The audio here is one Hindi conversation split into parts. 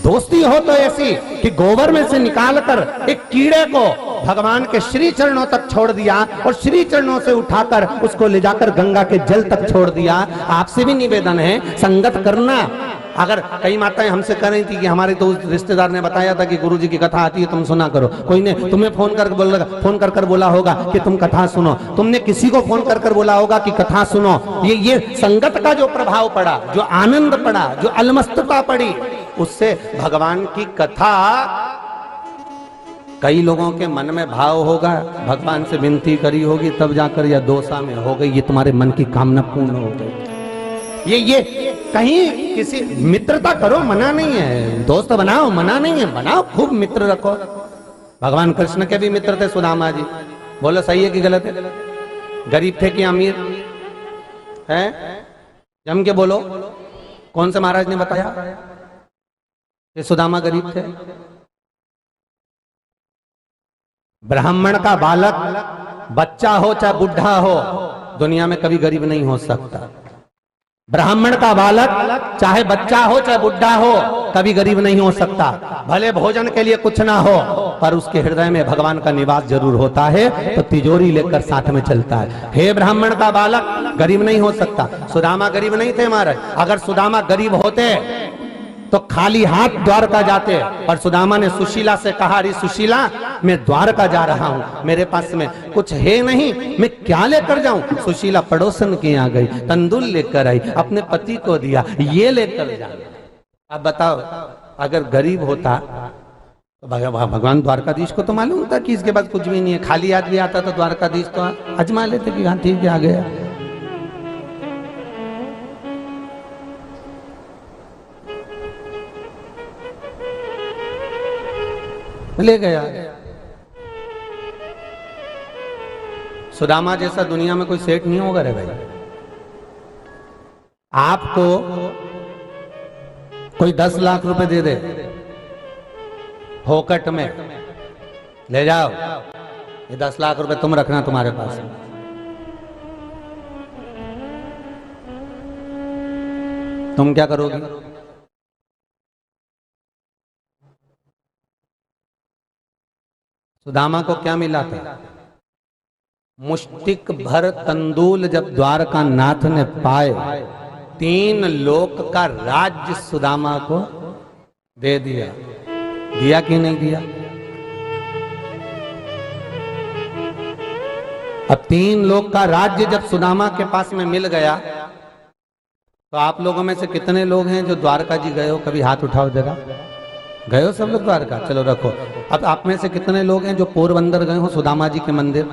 दोस्ती हो तो ऐसी कि गोबर में से निकालकर एक कीड़े को भगवान के श्री चरणों तक छोड़ दिया और श्री चरणों से उठाकर उसको ले जाकर गंगा के जल तक छोड़ दिया। आपसे भी निवेदन है संगत करना। अगर कई माताएं हमसे कह रही थी कि हमारे तो उस रिश्तेदार ने बताया था कि गुरुजी की कथा आती है, तुम सुना करो। कोई ने तुम्हें फोन कर बोला होगा कि तुम कथा सुनो, तुमने किसी को फोन कर बोला होगा कि कथा सुनो। ये संगत का जो प्रभाव पड़ा, जो आनंद पड़ा, जो अलमस्तता पड़ी, उससे भगवान की कथा कई लोगों के मन में भाव होगा, भगवान से विनती करी होगी, तब जाकर यह दोसा में हो गई, ये तुम्हारे मन की कामना पूर्ण हो गई। ये कहीं किसी मित्रता करो, मना नहीं है, दोस्त बनाओ, मना नहीं है, बनाओ, खूब मित्र रखो। भगवान कृष्ण के भी मित्र थे सुदामा जी। बोलो सही है कि गलत है? गरीब थे कि अमीर है? जम के बोलो, कौन से महाराज ने बताया कि सुदामा गरीब थे? ब्राह्मण का बालक बच्चा हो चाहे बुढ़ा हो, दुनिया में कभी गरीब नहीं हो सकता। ब्राह्मण का बालक चाहे बच्चा हो चाहे बुढ़ा हो, कभी गरीब नहीं हो सकता। भले भोजन के लिए कुछ ना हो, पर उसके हृदय में भगवान का निवास जरूर होता है, तो तिजोरी लेकर साथ में चलता है। हे ब्राह्मण का बालक गरीब नहीं हो सकता। सुदामा गरीब नहीं थे महाराज। अगर सुदामा गरीब होते तो खाली हाथ द्वारका जाते, पर सुदामा ने सुशीला से कहा, अरे सुशीला, मैं द्वारका जा रहा हूं, मेरे पास में कुछ है नहीं, मैं क्या लेकर जाऊं? सुशीला पड़ोसन के यहाँ गई, तंदूर लेकर आई, अपने पति को दिया, ये लेकर जा। अब बताओ, अगर गरीब होता तो भगवान द्वारकाधीश को तो मालूम था कि इसके बाद कुछ भी नहीं है। खाली आदमी आता तो द्वारकाधीश तो अजमा लेते कि हाँ ठीक है, आ गया। ले गया। सुदामा जैसा दुनिया में कोई सेठ नहीं होगा रे भाई। आपको कोई 10 लाख रुपए दे दे फोकट में, ले जाओ, ये 10 लाख रुपए तुम रखना तुम्हारे पास, तुम क्या करोगी? सुदामा को क्या मिला था? मुष्टिक भर तंदूल जब द्वारका नाथ ने पाए, 3 लोक का राज्य सुदामा को दे दिया। दिया कि नहीं दिया? अब 3 लोक का राज्य जब सुदामा के पास में मिल गया, तो आप लोगों में से कितने लोग हैं जो द्वारका जी गए हो? कभी हाथ उठाओ जरा। गए हो सब लोग द्वारका? चलो रखो। अब आप में से कितने लोग हैं जो पोरबंदर गए हो सुदामा जी के मंदिर?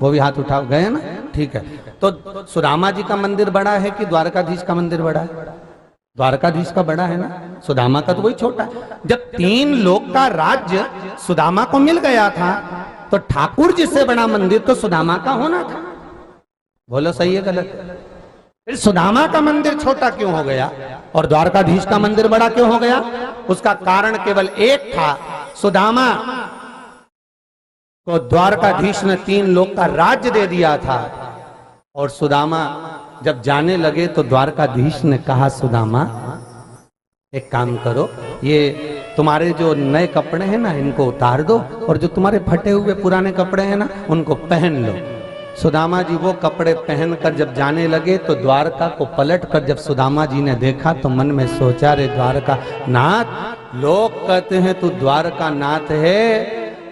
वो भी हाथ उठाओ। गए ना? ठीक है। तो सुदामा जी का मंदिर बड़ा है कि द्वारकाधीश का मंदिर बड़ा है? द्वारकाधीश का बड़ा है ना, सुदामा का तो वही छोटा है। जब 3 लोक का राज्य सुदामा को मिल गया था, तो ठाकुर जी से बड़ा मंदिर तो सुदामा का होना था। बोलो सही है गलत? फिर सुदामा का मंदिर छोटा क्यों हो गया और द्वारकाधीश का मंदिर बड़ा क्यों हो गया? उसका कारण केवल एक था, सुदामा को द्वारकाधीश ने 3 लोक का राज्य दे दिया था, और सुदामा जब जाने लगे तो द्वारकाधीश ने कहा, सुदामा एक काम करो, ये तुम्हारे जो नए कपड़े हैं ना, इनको उतार दो, और जो तुम्हारे फटे हुए पुराने कपड़े हैं ना, उनको पहन लो। सुदामा जी वो कपड़े पहनकर जब जाने लगे, तो द्वारका को पलट कर जब सुदामा जी ने देखा, तो मन में सोचा, रे द्वारका नाथ, लोग कहते हैं तू द्वारका नाथ है,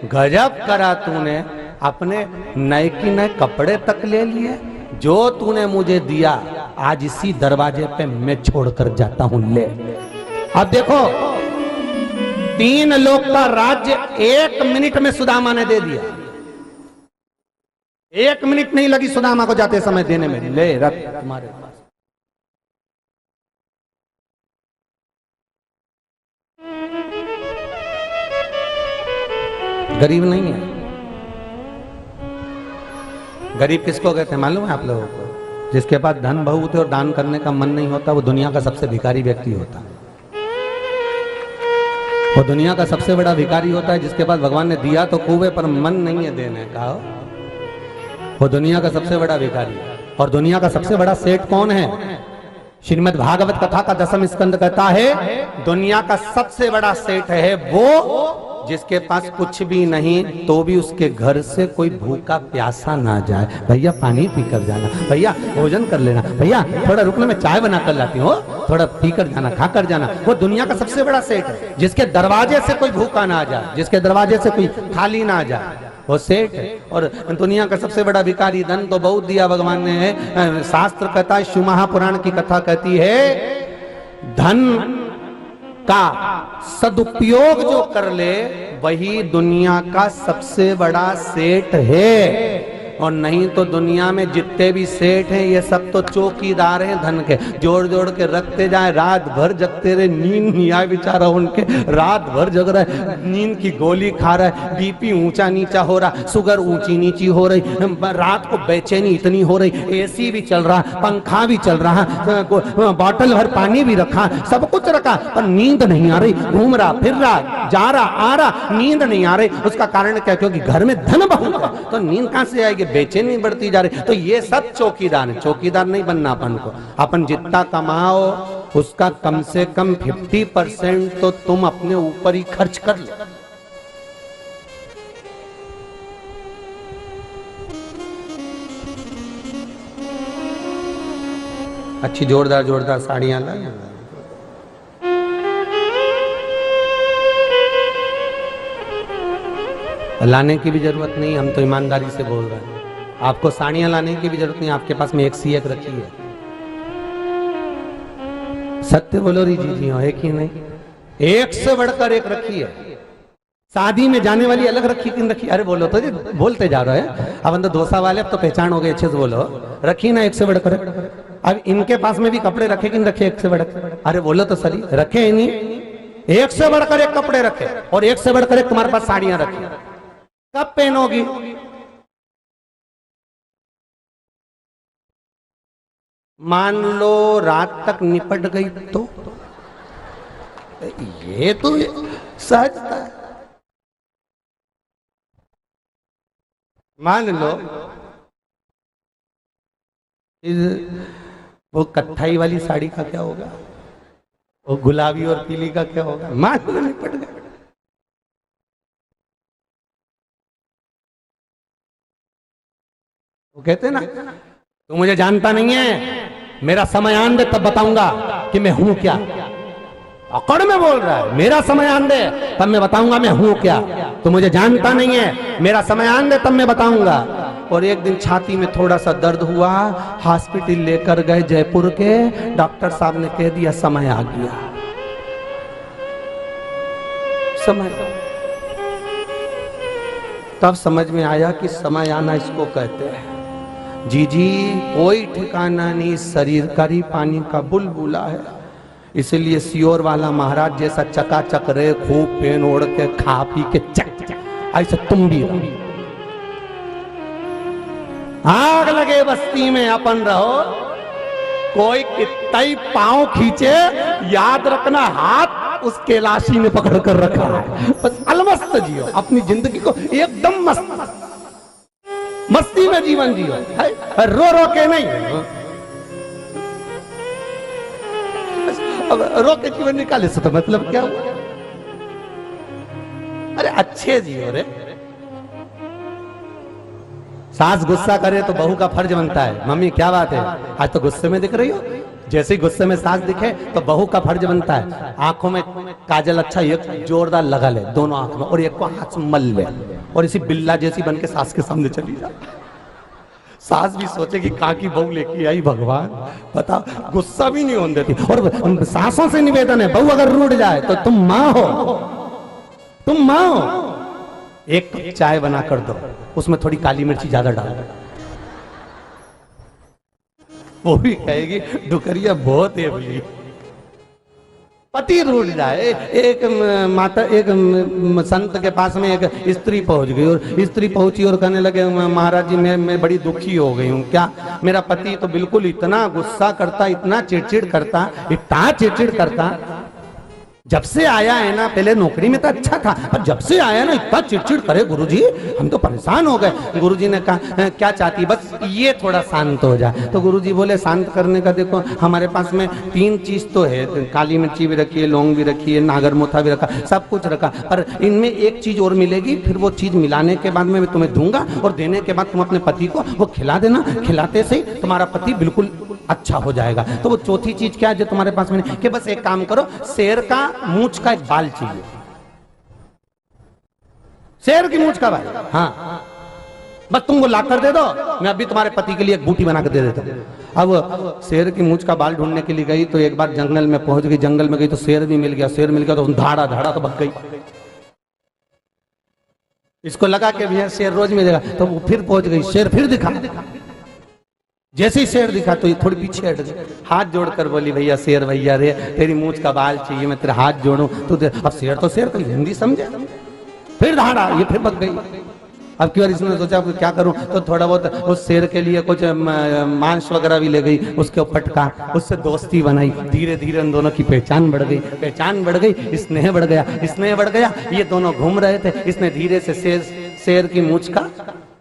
गजब करा तूने, अपने नए की नए कपड़े तक ले लिए, जो तूने मुझे दिया आज इसी दरवाजे पे मैं छोड़कर जाता हूं, ले। अब देखो, 3 लोक का राज्य 1 मिनट में सुदामा ने दे दिया। 1 मिनट नहीं लगी सुदामा को जाते समय देने में। ले रख तुम्हारे पास। गरीब नहीं है। गरीब किसको कहते हैं मालूम है आप लोगों को? जिसके पास धन बहुत है और दान करने का मन नहीं होता, वो दुनिया का सबसे भिखारी व्यक्ति होता है। वो दुनिया का सबसे बड़ा भिखारी होता है जिसके पास भगवान ने दिया तो खूब है, पर मन नहीं है देने का। वो दुनिया का सबसे बड़ा भिखारी है। और दुनिया का सबसे बड़ा सेठ कौन है? श्रीमद् भागवत कथा का 10वां स्कंद कहता है दुनिया का सबसे बड़ा सेठ है वो जिसके पास कुछ भी नहीं तो भी उसके घर से कोई भूखा प्यासा ना जाए। भैया पानी पी कर जाना, भैया भोजन कर लेना, भैया थोड़ा रुकना मैं चाय बना कर लाती हूँ, थोड़ा पी कर जाना, खा कर जाना। वो दुनिया का सबसे बड़ा सेठ है जिसके दरवाजे से कोई भूखा ना आ जाए, जिसके दरवाजे से कोई खाली ना आ जाए, वो सेठ है। और दुनिया का सबसे बड़ा भिखारी धन तो बहुत दिया भगवान ने है। शास्त्र कहता है, शिव महापुराण की कथा कहती है धन का सदुपयोग जो कर ले वही दुनिया का सबसे बड़ा सेठ है। और नहीं तो दुनिया में जितने भी सेठ हैं ये सब तो चौकीदार हैं धन के, जोड़ जोड़ के रखते जाए, रात भर जगते रहे, नींद नहीं आए बेचारा उनके, रात भर जग रहा है, नींद की गोली खा रहा है, बीपी ऊंचा नीचा हो रहा, शुगर ऊंची नीची हो रही, रात को बेचैनी इतनी हो रही, एसी भी चल रहा, पंखा भी चल रहा, बॉटल भर पानी भी रखा, सब कुछ रखा, पर नींद नहीं आ रही, घूम रहा फिर रहा, जा रहा आ रहा, नींद नहीं आ रही। उसका कारण क्या? क्योंकि घर में धन बहुत है तो नींद कहां से आएगी, बेचैनी बढ़ती जा रही। तो ये सब चौकीदार है। चौकीदार नहीं बनना अपन को। अपन जितना कमाओ उसका कम से कम 50% तो तुम अपने ऊपर ही खर्च कर लो। अच्छी जोरदार जोरदार साड़ियां लाने की भी जरूरत नहीं, हम तो ईमानदारी से बोल रहे हैं। आपको साड़ियां लाने की भी जरूरत नहीं, आपके पास में एक सी एक रखी है। सत्य बोलो री जी हो, है कि नहीं? एक से बढ़कर एक रखी है। शादी में जाने वाली अलग रखी कि रखी? अरे बोलो तो जी, बोलते जा रहे हैं। अब अंदर डोसा वाले अब तो पहचान हो गए, अच्छे से बोलो। रखी ना एक से बढ़कर। अब इनके पास में भी कपड़े रखे कि नहीं रखे एक से बढ़कर? अरे बोलो तो सही, रखे ही नहीं। एक से बढ़कर एक कपड़े रखे और एक से बढ़कर एक तुम्हारे पास साड़ियां रखी। कब पहनोगी? मान लो रात तक निपट गई तो ये तो सहज था। मान लो वो कत्थई वाली साड़ी का क्या होगा, वो गुलाबी और पीली का क्या होगा? मान लो निपट गए। वो कहते ना तू मुझे जानता नहीं है, मेरा समय आन दे तब बताऊंगा कि मैं हूं क्या। अकड़ में बोल रहा है, मेरा समय आन दे तब मैं बताऊंगा मैं हूं क्या। तू मुझे जानता नहीं है, मेरा समय आन दे तब मैं बताऊंगा। और एक दिन छाती में थोड़ा सा दर्द हुआ, हॉस्पिटल लेकर गए जयपुर के, डॉक्टर साहब ने कह दिया समय आ गया। समय तब समझ में आया कि समय आना इसको कहते हैं। जी कोई ठिकाना नहीं, शरीर का ही पानी का बुलबुला है। इसलिए सियोर वाला महाराज जैसा चकाचक रहे, खूब पेन ओढ़ के खा पी के चक ऐसे तुम भी रहो। आग लगे बस्ती में अपन रहो, कोई कितना ही पांव खींचे याद रखना हाथ उस कैलाशी ने पकड़ कर रखा है। बस अलमस्त जियो अपनी जिंदगी को, एकदम मस्त मस्ती में जीवन जियो, रो रो के नहीं। अब रो के जीवन निकाले से तो मतलब क्या हुआ? अरे अच्छे जियो रे। सास गुस्सा करे तो बहू का फर्ज बनता है, मम्मी क्या बात है आज तो गुस्से में दिख रही हो। जैसे ही गुस्से में सास दिखे तो बहू का फर्ज बनता है आंखों में काजल अच्छा एक जोरदार लगा ले दोनों आंख में, और एक को हाथ में मल ले, और इसी बिल्ला जैसी बन के सास के सामने चली जा। सास भी सोचेगी कहाँ की बहू लेके आई भगवान, बता गुस्सा भी नहीं होने देती। और सासों से निवेदन है, बहू अगर रूठ जाए तो तुम माँ हो, तुम माँ हो, एक कप चाय बना कर दो, उसमें थोड़ी काली मिर्ची ज्यादा डाल दो। वो भी कहेगी डुकरिया बहुत है बोली। पति रूठ जाए, एक माता एक संत के पास में एक स्त्री पहुंच गई, और स्त्री पहुंची और कहने लगे महाराज जी मैं बड़ी दुखी हो गई हूँ। क्या? मेरा पति तो बिल्कुल इतना गुस्सा करता, इतना चिड़चिड़ करता, इतना चिड़चिड़ करता जब से आया है ना, पहले नौकरी में तो अच्छा था, पर जब से आया ना इतना चिड़चिड़ करे गुरुजी, हम तो परेशान हो गए। गुरुजी ने कहा क्या चाहती, बस ये थोड़ा शांत हो जाए। तो गुरुजी बोले शांत करने का देखो हमारे पास में 3 चीज तो है, काली मिर्ची भी रखी है, लौंग भी रखी है, नागर मोथा भी रखा, सब कुछ रखा, पर इनमें एक चीज और मिलेगी, फिर वो चीज मिलाने के बाद में मैं तुम्हें दूंगा और देने के बाद तुम अपने पति को वो खिला देना, खिलाते से ही तुम्हारा पति बिल्कुल अच्छा हो जाएगा। तो वो चौथी चीज क्या है जो तुम्हारे पास में नहीं, कि बस एक काम करो, शेर का मूंछ का एक बाल चाहिए, शेर की मूंछ का बाल, हाँ बस तुमको ला कर दे दो, मैं अभी तुम्हारे पति के लिए एक बूटी बना कर दे देता हूँ। अब शेर की मूंछ का बाल ढूंढने के लिए गई, तो एक बार जंगल में पहुंच गई, जंगल में गई तो शेर भी मिल गया, शेर मिल गया तो धाड़ा धाड़ा तो भग गई। इसको लगा कि भैया शेर रोज मिलेगा, तो वो फिर पहुंच गई, शेर फिर दिखा, जैसे ही शेर दिखा तो ये थोड़ी पीछे हट गई, हाथ जोड़कर बोली भैया शेर भैया रे, तेरी मूंछ का बाल चाहिए, मैं तेरे हाथ जोड़ूं तो अब शेर तो शेर, कोई हिंदी समझे, फिर धाड़ा, ये फिर भग गई। अब की बार इसने सोचा क्या करूं, तो थोड़ा बहुत उस शेर के लिए कुछ मांस वगैरह भी ले गई, उसके ऊपर पटका, उससे दोस्ती बनाई, धीरे धीरे उन दोनों की पहचान बढ़ गई, पहचान बढ़ गई, स्नेह बढ़ गया, स्नेह बढ़ गया। ये दोनों घूम रहे थे, इसने धीरे से शेर की मूंछ का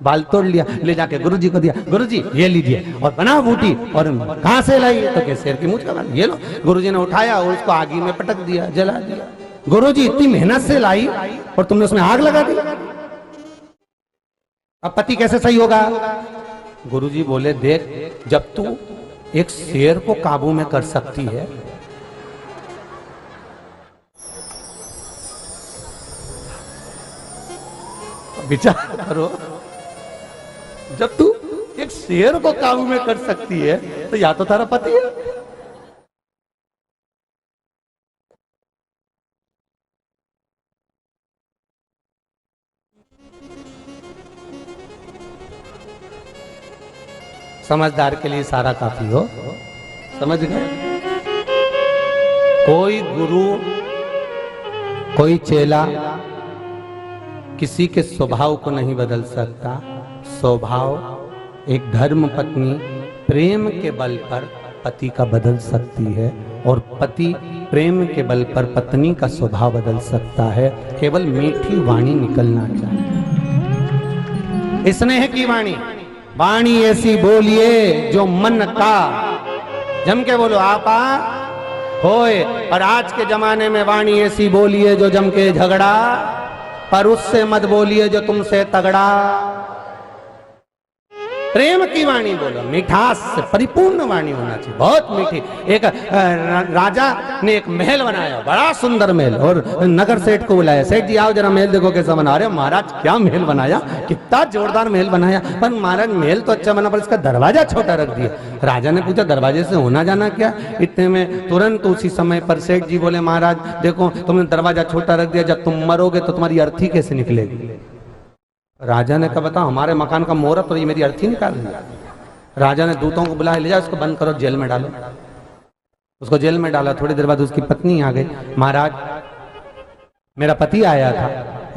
बाल तोड़ लिया, ले जाके गुरुजी को दिया, गुरुजी ये लीजिए और बना बूटी। और कहां से लाई, तो क्या शेर की मूंछ का बाल, ये लो। गुरुजी ने उठाया और उसको आगी में पटक दिया, जला दिया। गुरुजी इतनी मेहनत से लाई और तुमने उसमें आग लगा दी, अब पति कैसे सही होगा। गुरुजी बोले देख, जब तू एक शेर को काबू में कर सकती है, विचार करो, जब तू एक शेर को काबू में कर सकती है तो या तो तेरा पति है। समझदार के लिए सारा काफी हो, समझ गए। कोई गुरु कोई चेला किसी के स्वभाव को नहीं बदल सकता। स्वभाव एक धर्म पत्नी प्रेम के बल पर पति का बदल सकती है, और पति प्रेम के बल पर पत्नी का स्वभाव बदल सकता है। केवल मीठी वाणी निकलना चाहिए, स्नेह की वाणी, वाणी ऐसी बोलिए जो मन का, जम के बोलो आपा होए। और आज के जमाने में वाणी ऐसी बोलिए जो जम के झगड़ा, पर उससे मत बोलिए जो तुमसे तगड़ा। प्रेम की वाणी बोलो, मिठास से परिपूर्ण वाणी होना चाहिए, बहुत मीठी। एक राजा ने एक महल बनाया, बड़ा सुंदर महल, और नगर सेठ को बुलाया, सेठ जी आओ जरा महल देखो कैसा बना रहे हो। महाराज क्या महल बनाया, कितना जोरदार महल बनाया, पर महाराज महल तो अच्छा बना पर इसका दरवाजा छोटा रख दिया। राजा ने पूछा दरवाजे से होना जाना क्या। इतने में तुरंत उसी समय पर सेठ जी बोले महाराज देखो तुमने दरवाजा छोटा रख दिया, जब तुम मरोगे तो तुम्हारी अर्थी कैसे निकलेगी। राजा ने कहा बताओ हमारे मकान का मुहूर्त और ये मेरी अर्थी निकाल रही है। राजा ने दूतों को बुलाया, ले जाओ इसको बंद करो, जेल में डालो। उसको जेल में डाला। थोड़ी देर बाद उसकी पत्नी आ गई, महाराज मेरा पति आया था।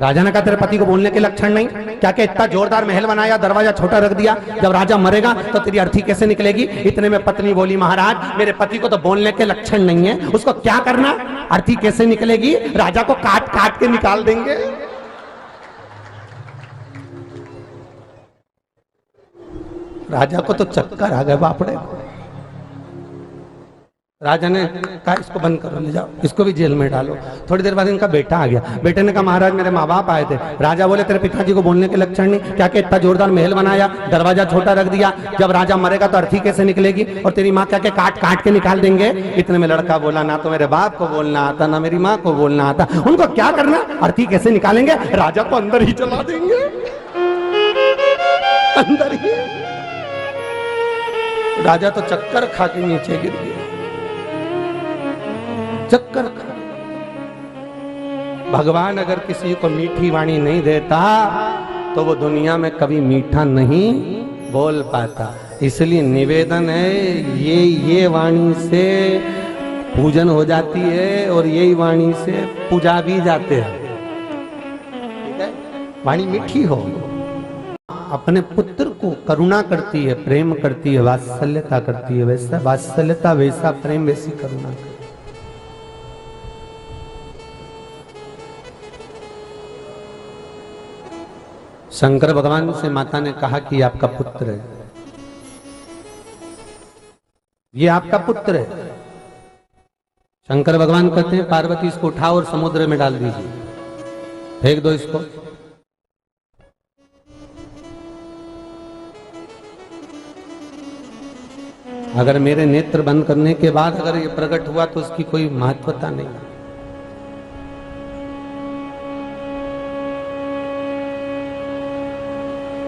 राजा ने कहा तेरे पति को बोलने के लक्षण नहीं, क्या क्या इतना जोरदार महल बनाया, दरवाजा छोटा रख दिया, जब राजा मरेगा तो तेरी अर्थी कैसे निकलेगी। इतने में पत्नी बोली महाराज मेरे पति को तो बोलने के लक्षण नहीं है, उसको क्या करना, अर्थी कैसे निकलेगी, राजा को काट काट के निकाल देंगे। राजा को तो चक्कर आ गए बापड़े। राजा ने कहा इसको बंद करो, ले जाओ, इसको भी जेल में डालो। थोड़ी देर बाद इनका बेटा आ गया। बेटे ने कहा महाराज मेरे माँ बाप आए थे। राजा बोले तेरे पिताजी को बोलने के लक्षण नहीं, क्या क्या इतना जोरदार महल बनाया, दरवाजा छोटा रख दिया, जब राजा मरेगा तो अर्थी कैसे निकलेगी, और तेरी माँ क्या क्या काट काट के निकाल देंगे। इतने में लड़का बोला ना तो मेरे बाप को बोलना आता ना मेरी माँ को बोलना आता, उनको क्या करना, अर्थी कैसे निकालेंगे, राजा को अंदर ही चला देंगे, अंदर ही। राजा तो चक्कर खा के नीचे गिर गया, चक्कर खा। भगवान अगर किसी को मीठी वाणी नहीं देता तो वो दुनिया में कभी मीठा नहीं बोल पाता। इसलिए निवेदन है, ये वाणी से पूजन हो जाती है और यही वाणी से पूजा भी जाते हैं। ठीक है, वाणी मीठी हो, अपने पुत्र को करुणा करती है, प्रेम करती है, वात्सल्यता करती है, वैसा वात्सल्यता वैसा प्रेम वैसी करुणा। शंकर भगवान से माता ने कहा कि आपका पुत्र है, ये आपका पुत्र है। शंकर भगवान कहते हैं पार्वती इसको उठाओ और समुद्र में डाल दीजिए, फेंक दो इसको। अगर मेरे नेत्र बंद करने के बाद अगर ये प्रकट हुआ तो उसकी कोई महत्वता नहीं।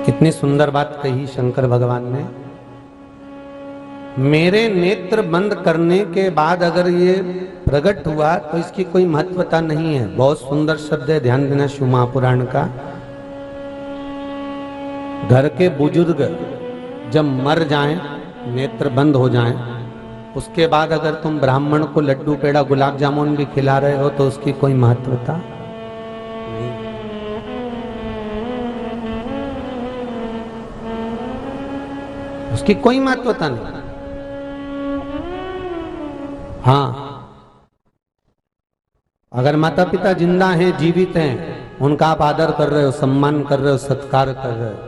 कितनी सुंदर बात कही शंकर भगवान ने। मेरे नेत्र बंद करने के बाद अगर ये प्रकट हुआ तो इसकी कोई महत्वता नहीं है। बहुत सुंदर शब्द है, ध्यान देना शिव महापुराण का। घर के बुजुर्ग जब मर जाएं, नेत्र बंद हो जाएं, उसके बाद अगर तुम ब्राह्मण को लड्डू पेड़ा गुलाब जामुन भी खिला रहे हो तो उसकी कोई महत्वता नहीं। उसकी कोई महत्वता नहीं। हाँ, अगर माता पिता जिंदा हैं, जीवित हैं, उनका आप आदर कर रहे हो, सम्मान कर रहे हो, सत्कार कर रहे हो,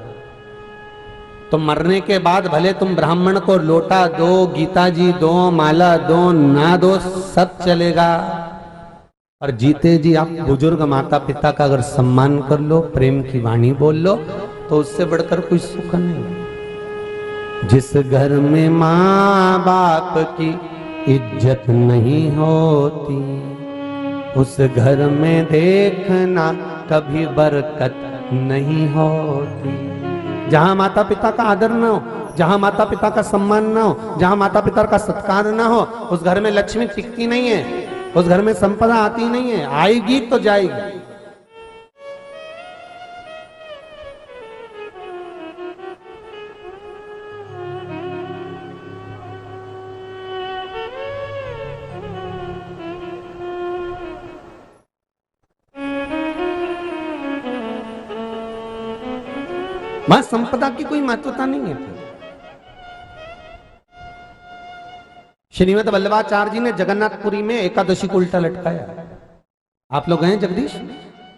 तो मरने के बाद भले तुम ब्राह्मण को लोटा दो, गीता जी दो, माला दो, ना दो, सब चलेगा। और जीते जी आप बुजुर्ग माता पिता का अगर सम्मान कर लो, प्रेम की वाणी बोल लो, तो उससे बढ़कर कोई सुख नहीं। जिस घर में माँ बाप की इज्जत नहीं होती, उस घर में देखना कभी बरकत नहीं होती। जहां माता पिता का आदर ना हो, जहां माता पिता का सम्मान ना हो, जहां माता पिता का सत्कार ना हो, उस घर में लक्ष्मी टिकती नहीं है, उस घर में संपदा आती नहीं है। आएगी तो जाएगी। वहां संपदा की कोई महत्वता नहीं है। श्रीमद वल्लभाचार्य जी ने जगन्नाथपुरी में एकादशी को उल्टा लटकाया। आप लोग गए जगदीश?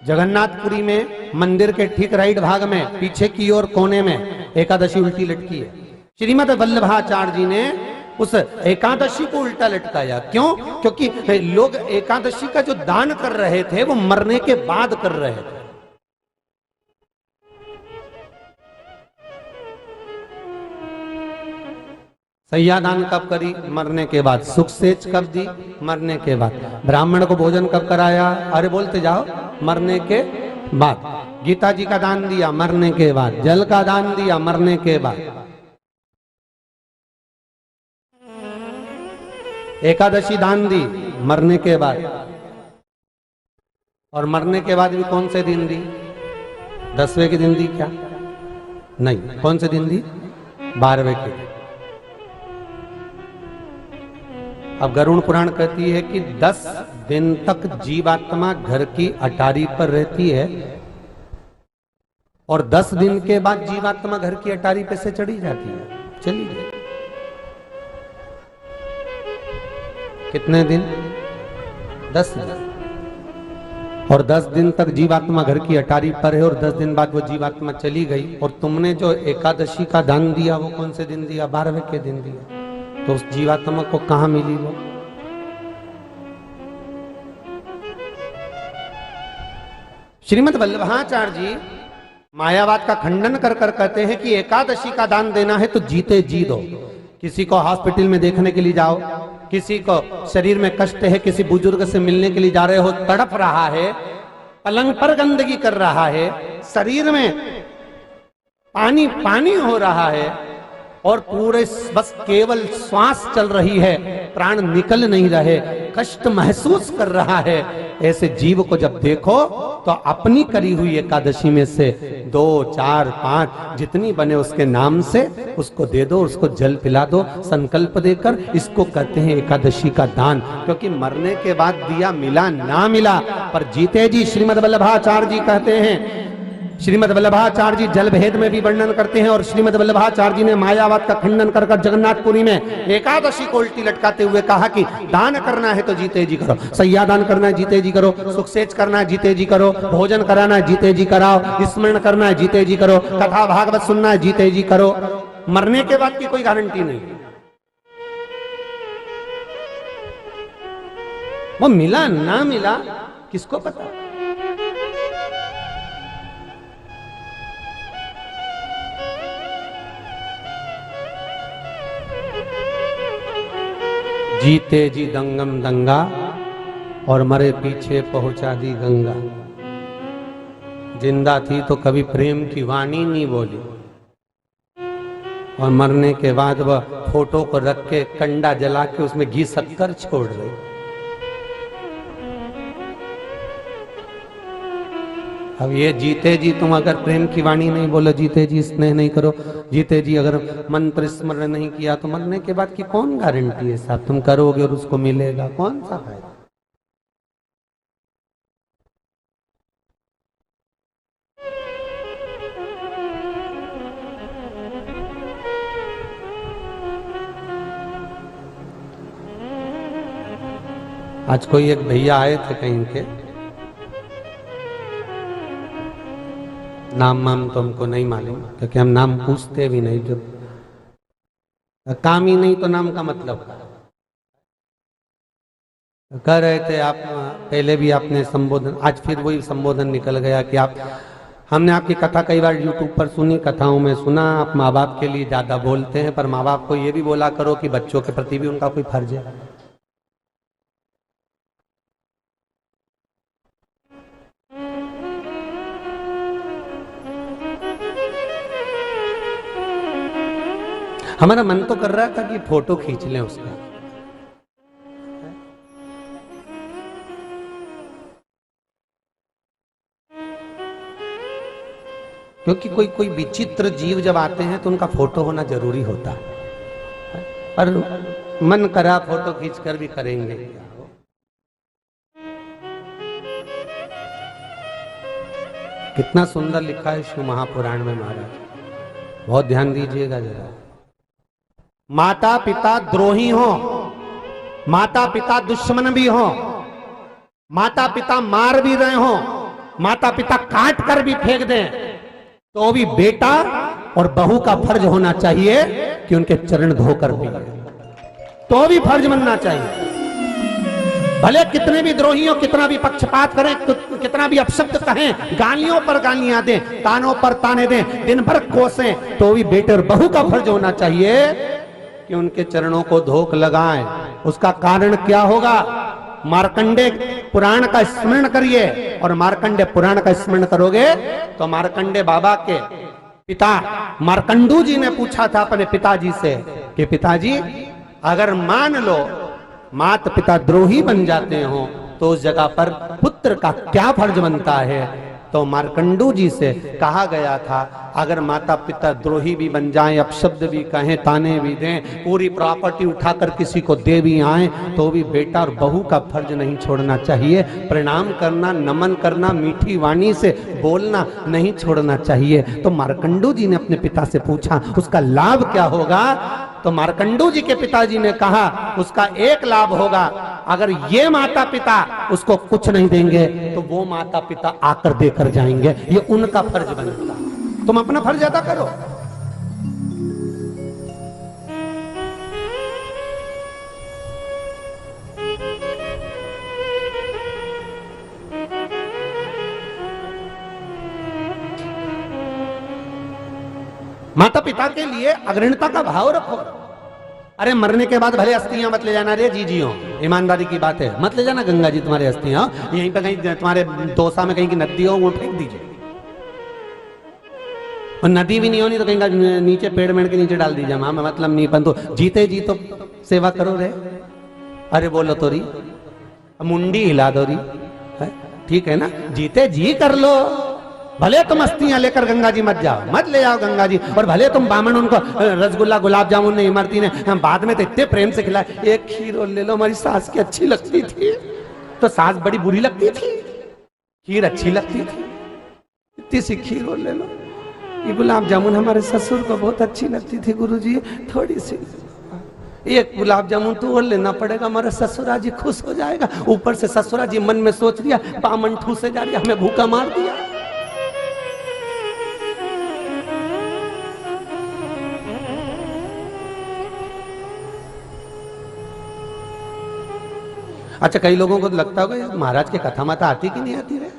जगन्नाथपुरी में मंदिर के ठीक राइट भाग में पीछे की ओर कोने में एकादशी उल्टी लटकी है। श्रीमद वल्लभाचार्य जी ने उस एकादशी को उल्टा लटकाया। क्यों? क्योंकि लोग एकादशी का जो दान कर रहे थे वो मरने के बाद कर रहे थे। सैयादान कब करी? मरने के बाद। सुख सेच कब दी? मरने के बाद। ब्राह्मण को भोजन कब कराया? अरे बोलते जाओ, मरने के बाद। गीता जी का दान दिया, मरने के बाद। जल का दान दिया, मरने के बाद। एकादशी दान दी, मरने के बाद। और मरने के बाद भी कौन से दिन दी? 10वें के दिन दी क्या? नहीं। कौन से दिन दी? 12वें के दिन। अब गरुड़ पुराण कहती है कि 10 दिन तक जीवात्मा घर की अटारी पर रहती है और 10 दिन के बाद जीवात्मा घर की अटारी पे से चढ़ी जाती है। चली गई। कितने दिन? 10 दिन। और 10 दिन तक जीवात्मा घर की अटारी पर है और 10 दिन बाद वो जीवात्मा चली गई। और तुमने जो एकादशी का दान दिया वो कौन से दिन दिया? 12वें के दिन दिया। तो उस जीवात्मा को कहां मिली वो? श्रीमद वल्लभाचार्य जी मायावाद का खंडन कर कर कहते हैं कि एकादशी का दान देना है तो जीते जी दो। किसी को हॉस्पिटल में देखने के लिए जाओ, किसी को शरीर में कष्ट है, किसी बुजुर्ग से मिलने के लिए जा रहे हो, तड़प रहा है, पलंग पर गंदगी कर रहा है, शरीर में पानी पानी हो रहा है और पूरे बस केवल श्वास चल रही है, प्राण निकल नहीं रहे, कष्ट महसूस कर रहा है। ऐसे जीव को जब देखो तो अपनी करी हुई एकादशी में से 2, 4, 5 जितनी बने उसके नाम से उसको दे दो, उसको जल पिला दो संकल्प देकर। इसको कहते हैं एकादशी का दान। क्योंकि मरने के बाद दिया मिला ना मिला, पर जीते जी श्रीमद वल्लभाचार्य जी कहते हैं श्रीमद वल्लभाचार्य जी जल भेद में भी वर्णन करते हैं और श्रीमद वल्लभाचार्य जी ने मायावाद का खंडन कर जगन्नाथपुरी में एकादशी को उल्टी लटकाते हुए कहा कि दान करना है तो जीते जी करो, सैया दान करना है जीते जी करो, सुखसेच करना है जीते जी करो, भोजन कराना है जीते जी कराओ, स्मरण करना है जीते जी करो, कथा भागवत सुनना है जीते जी करो। मरने के बाद की कोई गारंटी नहीं। वो मिला ना मिला किसको पता। जीते जी दंगम दंगा और मरे पीछे पहुंचा दी गंगा। जिंदा थी तो कभी प्रेम की वाणी नहीं बोली और मरने के बाद वह फोटो को रख के कंडा जला के उसमें घी शक्कर छोड़ रही। अब ये जीते जी तुम अगर प्रेम की वाणी नहीं बोलो, जीते जी स्नेह नहीं करो, जीते जी अगर मंत्र स्मरण नहीं किया तो मरने के बाद की कौन गारंटी है साहब तुम करोगे और उसको मिलेगा, कौन सा फायदा। आज कोई एक भैया आए थे कहीं के, नाम वाम तो हमको नहीं मालूम क्योंकि हम नाम पूछते भी नहीं, जो काम ही नहीं तो नाम का मतलब कह रहे थे आप। पहले भी आपने संबोधन, आज फिर वही संबोधन निकल गया कि आप, हमने आपकी कथा कई बार यूट्यूब पर सुनी, कथाओं में सुना, आप माँ बाप के लिए ज्यादा बोलते हैं, पर माँ बाप को ये भी बोला करो कि बच्चों के प्रति भी उनका कोई फर्ज है। हमारा मन तो कर रहा था कि फोटो खींच लें उसका, क्योंकि कोई कोई विचित्र जीव जब आते हैं तो उनका फोटो होना जरूरी होता है। पर मन करा फोटो खींचकर भी करेंगे। कितना सुंदर लिखा है शिव महापुराण में महाराज, बहुत ध्यान दीजिएगा जरा। माता पिता द्रोही हो, माता पिता दुश्मन भी हो, माता पिता मार भी रहे हो, माता पिता काट कर भी फेंक दें, तो भी बेटा और बहू का फर्ज होना चाहिए कि उनके चरण धोकर भी, तो भी फर्ज बनना चाहिए। भले कितने भी द्रोही हो, कितना भी पक्षपात करें, कितना भी अपशब्द कहें, गालियों पर गालियां दें, तानों पर ताने दें, दिन भर कोसें, तो भी बेटे और बहू का फर्ज होना चाहिए कि उनके चरणों को धोख लगाएं। उसका कारण क्या होगा? मार्कंडे पुराण का स्मरण करिए, और मार्कंडे पुराण का स्मरण करोगे तो मार्कंडे बाबा के पिता मार्कंडू जी ने पूछा था अपने पिताजी से कि पिताजी, अगर मान लो माता पिता द्रोही बन जाते हो तो उस जगह पर पुत्र का क्या फर्ज बनता है? तो मार्कंडू जी से कहा गया था, अगर माता पिता द्रोही भी बन जाएं, अपशब्द भी कहें, ताने भी दें, पूरी प्रॉपर्टी उठाकर किसी को दे भी आए, तो भी बेटा और बहू का फर्ज नहीं छोड़ना चाहिए। प्रणाम करना, नमन करना, मीठी वाणी से बोलना नहीं छोड़ना चाहिए। तो मार्कंडू जी ने अपने पिता से पूछा उसका लाभ क्या होगा? तो मार्कंडू जी के पिताजी ने कहा उसका एक लाभ होगा, अगर ये माता पिता उसको कुछ नहीं देंगे तो वो माता पिता आकर देकर जाएंगे, ये उनका फर्ज बनेगा। तुम अपना फर्ज अदा करो। माता पिता के लिए अग्रणता का भाव रखो। अरे मरने के बाद भले अस्थियां मत ले जाना रे जीजियो, ईमानदारी की बात है, मत ले जाना गंगा जी तुम्हारे अस्थियां, यहीं पे कहीं तुम्हारे दौसा में कहीं की नदी हो वो फेंक दीजिए, और नदी भी नहीं होनी तो कहीं नीचे पेड़ मेड़ के नीचे डाल दीजिए। हाँ मतलब नहीं, परंतु जीते जी तो सेवा करो रे। अरे बोलो तो री, मुंडी हिला दो री, ठीक है ना, जीते जी कर लो। भले तुम अस्थियां लेकर गंगा जी मत जाओ, मत ले जाओ गंगा जी, और भले तुम बामन उनको रसगुल्ला गुलाब जामुन ने इमरती ने बाद में तो इतने प्रेम से खिलाए, एक खीर और ले लो, हमारी सास की अच्छी लगती थी, तो सास बड़ी बुरी लगती थी, खीर अच्छी लगती थी, इतनी सी खीर और ले लो। ये गुलाब जामुन हमारे ससुर को बहुत अच्छी लगती थी गुरुजी, थोड़ी सी एक गुलाब जामुन तो और लेना पड़ेगा, हमारा ससुरा जी खुश हो जाएगा। ऊपर से ससुरा जी मन में सोच लिया बामन ठूसे जा रही, हमें भूखा मार दिया। अच्छा, कई लोगों को तो लगता होगा महाराज के कथा माता आती कि नहीं आती रे।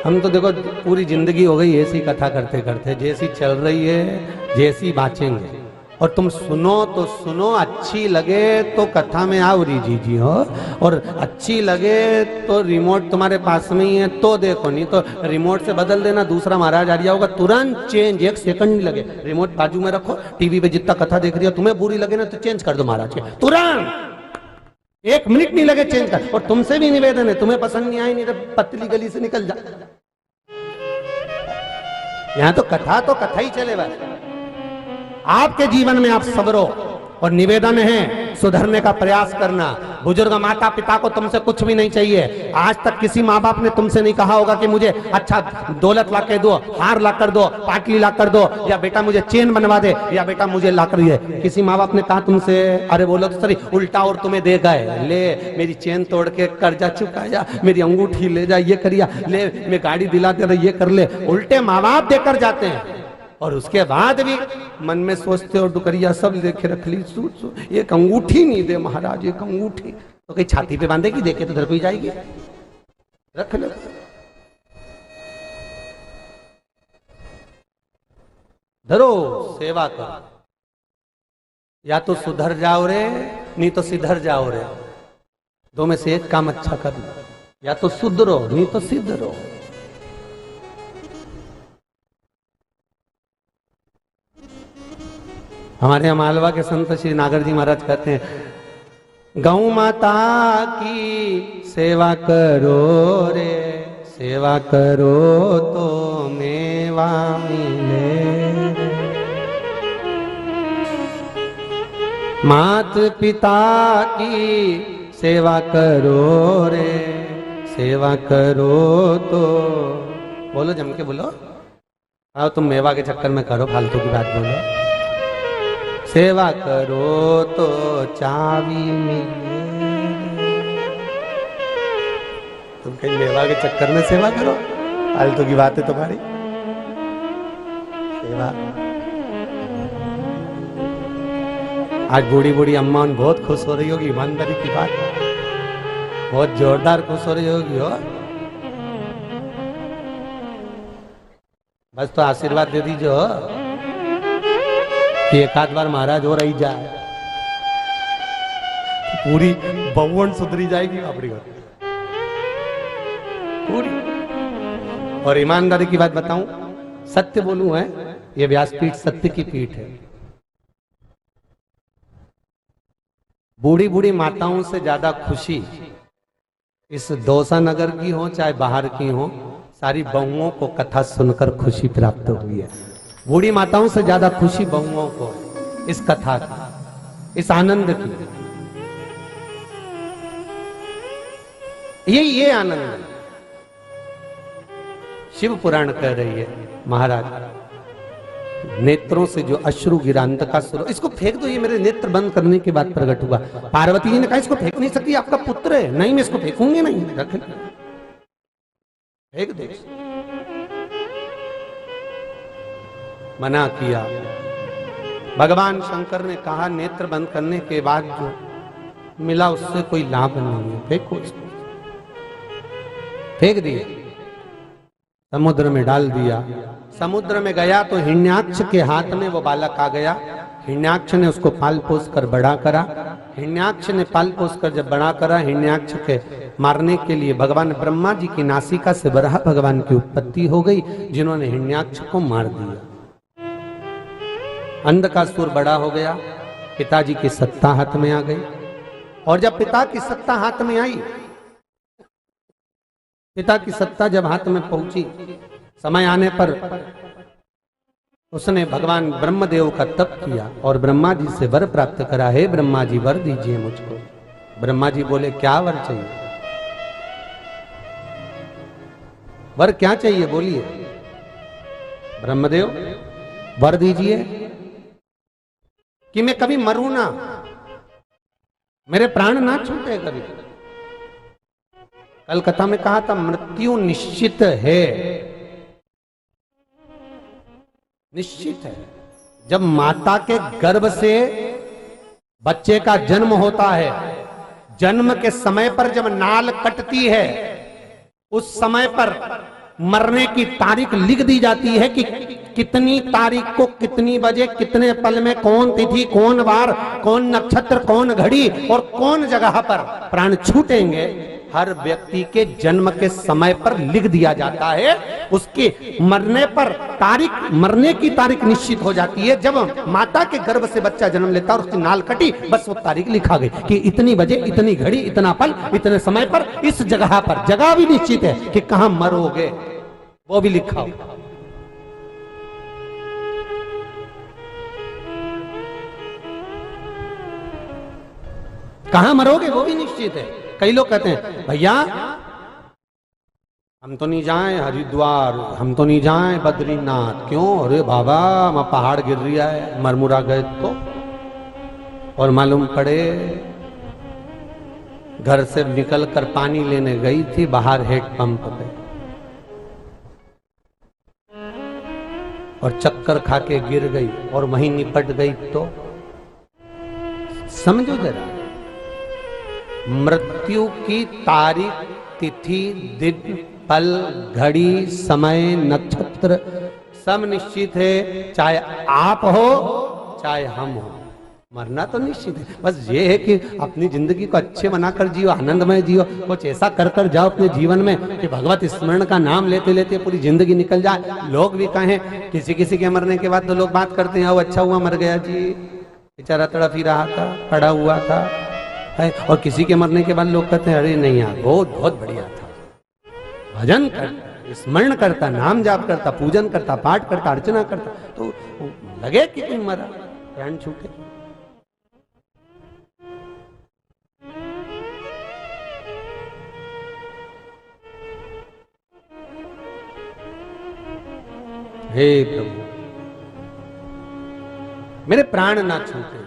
हम तो देखो पूरी जिंदगी हो गई ऐसी कथा करते करते, जैसी चल रही है जैसी बाँचेंगे। और तुम सुनो तो सुनो, अच्छी लगे तो कथा में आओ जी हो, और अच्छी लगे तो रिमोट तुम्हारे पास में ही है तो देखो, नहीं तो रिमोट से बदल देना। दूसरा महाराज आ गया होगा, तुरंत चेंज, एक सेकंड नहीं लगे। रिमोट बाजू में रखो, टीवी पे जितना कथा देख रही हो तुम्हें बुरी लगे ना तो चेंज कर दो महाराज के, तुरंत 1 मिनट नहीं लगे चेंज कर। और तुमसे भी निवेदन है, तुम्हें पसंद नहीं आई नहीं तो पतली गली से निकल जा। यहां तो कथा ही चले बस। आपके जीवन में आप सबरो, और निवेदन है सुधरने का प्रयास करना। बुजुर्ग माता पिता को तुमसे कुछ भी नहीं चाहिए। आज तक किसी माँ बाप ने तुमसे नहीं कहा होगा कि मुझे अच्छा दौलत ला कर दो, हार ला कर दो, पाटली ला कर दो, या बेटा मुझे चेन बनवा दे, या बेटा मुझे ला कर दे। किसी माँ बाप ने कहा तुमसे, अरे बोलो तो सही, उल्टा और तुम्हें दे गए, ले मेरी चेन तोड़ के कर्जा चुकाया, मेरी अंगूठी ले जा, ये करिया, ले मैं गाड़ी दिला दे रहा, ये कर ले। उल्टे माँ बाप देकर जाते हैं, और उसके बाद भी मन में सोचते हो डुकरिया सब लेके रख ली, एक अंगूठी नहीं दे महाराज, एक अंगूठी तो कहीं छाती पे बांधेगी, देखे तो धर पे जाएगी, रख ले। धरो, सेवा करो, या तो सुधर जाओ रे, नहीं तो सिधर जाओ रे। दो में से एक काम अच्छा कर लो, या तो सुधरो नहीं तो सिधरो। हमारे यहाँ मालवा के संत श्री नागर जी महाराज कहते हैं, गौ माता की सेवा करो रे, सेवा करो तो मेवा मिले। मात पिता की सेवा करो रे, सेवा करो तो, बोलो जम के बोलो, आओ तुम मेवा के चक्कर में करो, फालतू की बात बोलो। सेवा करो तो चाबी मिले। तुम कहीं मेवा के चक्कर में सेवा करो, फालतू की बात है तुम्हारी। सेवा आज बूढ़ी बूढ़ी अम्मा बहुत खुश हो रही होगी, ईमानदारी की बात, बहुत जोरदार खुश हो रही होगी हो। बस तो आशीर्वाद दे दीजिए कि एक आध बार महाराज हो रही जाए, पूरी बवण सुधरी जाएगी अपनी घर पूरी। और ईमानदारी की बात बताऊं, सत्य बोलूं है, ये व्यासपीठ सत्य की पीठ है। बूढ़ी बूढ़ी माताओं से ज्यादा खुशी इस दौसा नगर की हो चाहे बाहर की हो, सारी बहुओं को कथा सुनकर खुशी प्राप्त हुई है। बूढ़ी माताओं से ज्यादा खुशी बहुओं को इस कथा की, इस आनंद की। ये आनंद है। शिव पुराण कह रही है महाराज, नेत्रों से जो अश्रु गिरा अंतकासुर, इसको फेंक दो, ये मेरे नेत्र बंद करने के बाद प्रकट हुआ। पार्वती जी ने कहा इसको फेंक नहीं सकती, आपका पुत्र है। नहीं, मैं इसको फेंकूंगी नहीं, रख फेंक दो। मना किया। भगवान शंकर ने कहा नेत्र बंद करने के बाद जो मिला उससे कोई लाभ नहीं है, फेंको इसको। फेंक दिए, समुद्र में डाल दिया। समुद्र में गया तो हिरण्याक्ष के हाथ में वो बालक आ गया। हिरण्याक्ष ने उसको पाल पोस कर बड़ा करा। हिरण्याक्ष ने पाल पोस कर जब बड़ा करा, हिरण्याक्ष के मारने के लिए भगवान ब्रह्मा जी की नासिका से वराह भगवान की उत्पत्ति हो गई, जिन्होंने हिरण्याक्ष को मार दिया। अंधकासुर बड़ा हो गया, पिताजी की सत्ता हाथ में आ गई। और जब पिता की सत्ता हाथ में आई, पिता की सत्ता जब हाथ में पहुंची, समय आने पर उसने भगवान ब्रह्मदेव का तप किया और ब्रह्मा जी से वर प्राप्त करा। हे ब्रह्मा जी, वर दीजिए मुझको। ब्रह्मा जी बोले क्या वर चाहिए? वर क्या चाहिए बोलिए? ब्रह्मदेव वर दीजिए कि मैं कभी मरूं ना, मेरे प्राण ना छूटे कभी। कल कथा में कहा था मृत्यु निश्चित है, निश्चित है। जब माता के गर्भ से बच्चे का जन्म होता है, जन्म के समय पर जब नाल कटती है, उस समय पर मरने की तारीख लिख दी जाती है कि कितनी तारीख को कितनी बजे कितने पल में कौन तिथि कौन वार कौन नक्षत्र कौन घड़ी और कौन जगह पर प्राण छूटेंगे। हर व्यक्ति के जन्म के समय पर लिख दिया जाता है। उसके मरने पर तारीख, मरने की तारीख निश्चित हो जाती है। जब माता के गर्भ से बच्चा जन्म लेता है और उसकी नाल कटी, बस वो तारीख लिखा गई कि इतनी बजे इतनी घड़ी इतना पल इतने समय पर इस जगह पर। जगह भी निश्चित है कि कहां मरोगे, वो भी लिखा हो। कहां मरोगे वो भी निश्चित है। कई लोग कहते हैं भैया हम तो नहीं जाएं हरिद्वार, हम तो नहीं जाएं बद्रीनाथ। क्यों? अरे बाबा वहां पहाड़ गिर रहा है, मरमुरा गए तो। और मालूम पड़े घर से निकल कर पानी लेने गई थी बाहर हेड पंप पे, और चक्कर खा के गिर गई और वहीं निपट गई तो समझो जरा, मृत्यु की तारीख तिथि दिन पल घड़ी समय नक्षत्र सब निश्चित है। चाहे आप हो चाहे हम हो, मरना तो निश्चित है। बस ये है कि अपनी जिंदगी को अच्छे बनाकर जियो, आनंदमय जियो, कुछ ऐसा कर कर जाओ अपने जीवन में कि भगवत स्मरण का नाम लेते लेते पूरी जिंदगी निकल जाए। लोग भी कहें, किसी किसी के मरने के बाद तो लोग बात करते हैं, वो अच्छा हुआ मर गया जी, बेचारा तड़प ही रहा था, पड़ा हुआ था है। और किसी के मरने के बाद लोग कहते हैं अरे नहीं यार बहुत बहुत बढ़िया था, भजन करता, स्मरण करता, नाम जाप करता, पूजन करता, पाठ करता, अर्चना करता, तो लगे कि कोई मरा, प्राण छूटे। हे प्रभु मेरे प्राण ना छूटे।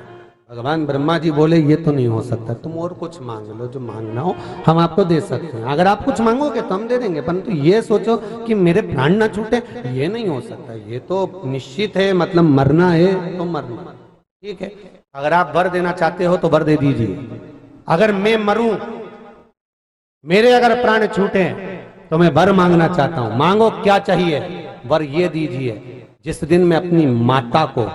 भगवान ब्रह्मा जी बोले ये तो नहीं हो सकता, तुम और कुछ मांग लो, जो मांगना हो हम आपको दे सकते हैं। अगर आप कुछ मांगोगे तो हम दे देंगे, परंतु ये सोचो कि मेरे प्राण ना छूटे, ये नहीं हो सकता। ये तो निश्चित है, मतलब मरना है तो मरना। ठीक है, अगर आप वर देना चाहते हो तो वर दे दीजिए। अगर मैं मरूं, मेरे अगर प्राण छूटे तो मैं वर मांगना चाहता हूं। मांगो क्या चाहिए? वर ये दीजिए, जिस दिन मैं अपनी माता को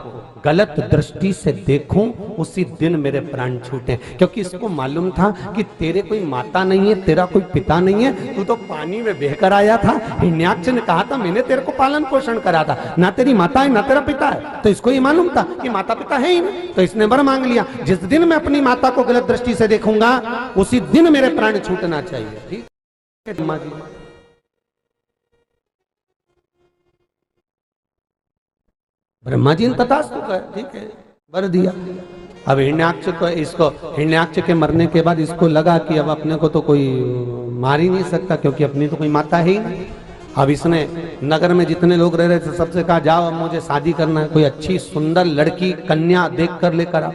गलत दृष्टि से देखूं उसी दिन मेरे प्राण छूटे। क्योंकि इसको मालूम था कि तेरे कोई माता नहीं है, तेरा कोई पिता नहीं है, तू तो पानी में बहकर आया था। हिरण्याक्ष ने कहा था मैंने तेरे को पालन पोषण करा था, ना तेरी माता है ना तेरा पिता है। तो इसको ये मालूम था कि माता पिता है ही नहीं, तो इसने वर मांग लिया, जिस दिन मैं अपनी माता को गलत दृष्टि से देखूंगा उसी दिन मेरे प्राण छूटना चाहिए। ठीक है ब्रह्मा जी, ब्रह्मा जी ने तथास्तु कहा, ठीक है वर दिया। अब हिरण्याक्ष को, इसको हिरण्याक्ष के मरने के बाद इसको लगा कि अब अपने को तो कोई मार ही नहीं सकता, क्योंकि अपनी तो कोई माता है ही नहीं। अब इसने नगर में जितने लोग रह रहे थे सबसे कहा जाओ अब मुझे शादी करना है, कोई अच्छी सुंदर लड़की कन्या देख कर लेकर आ।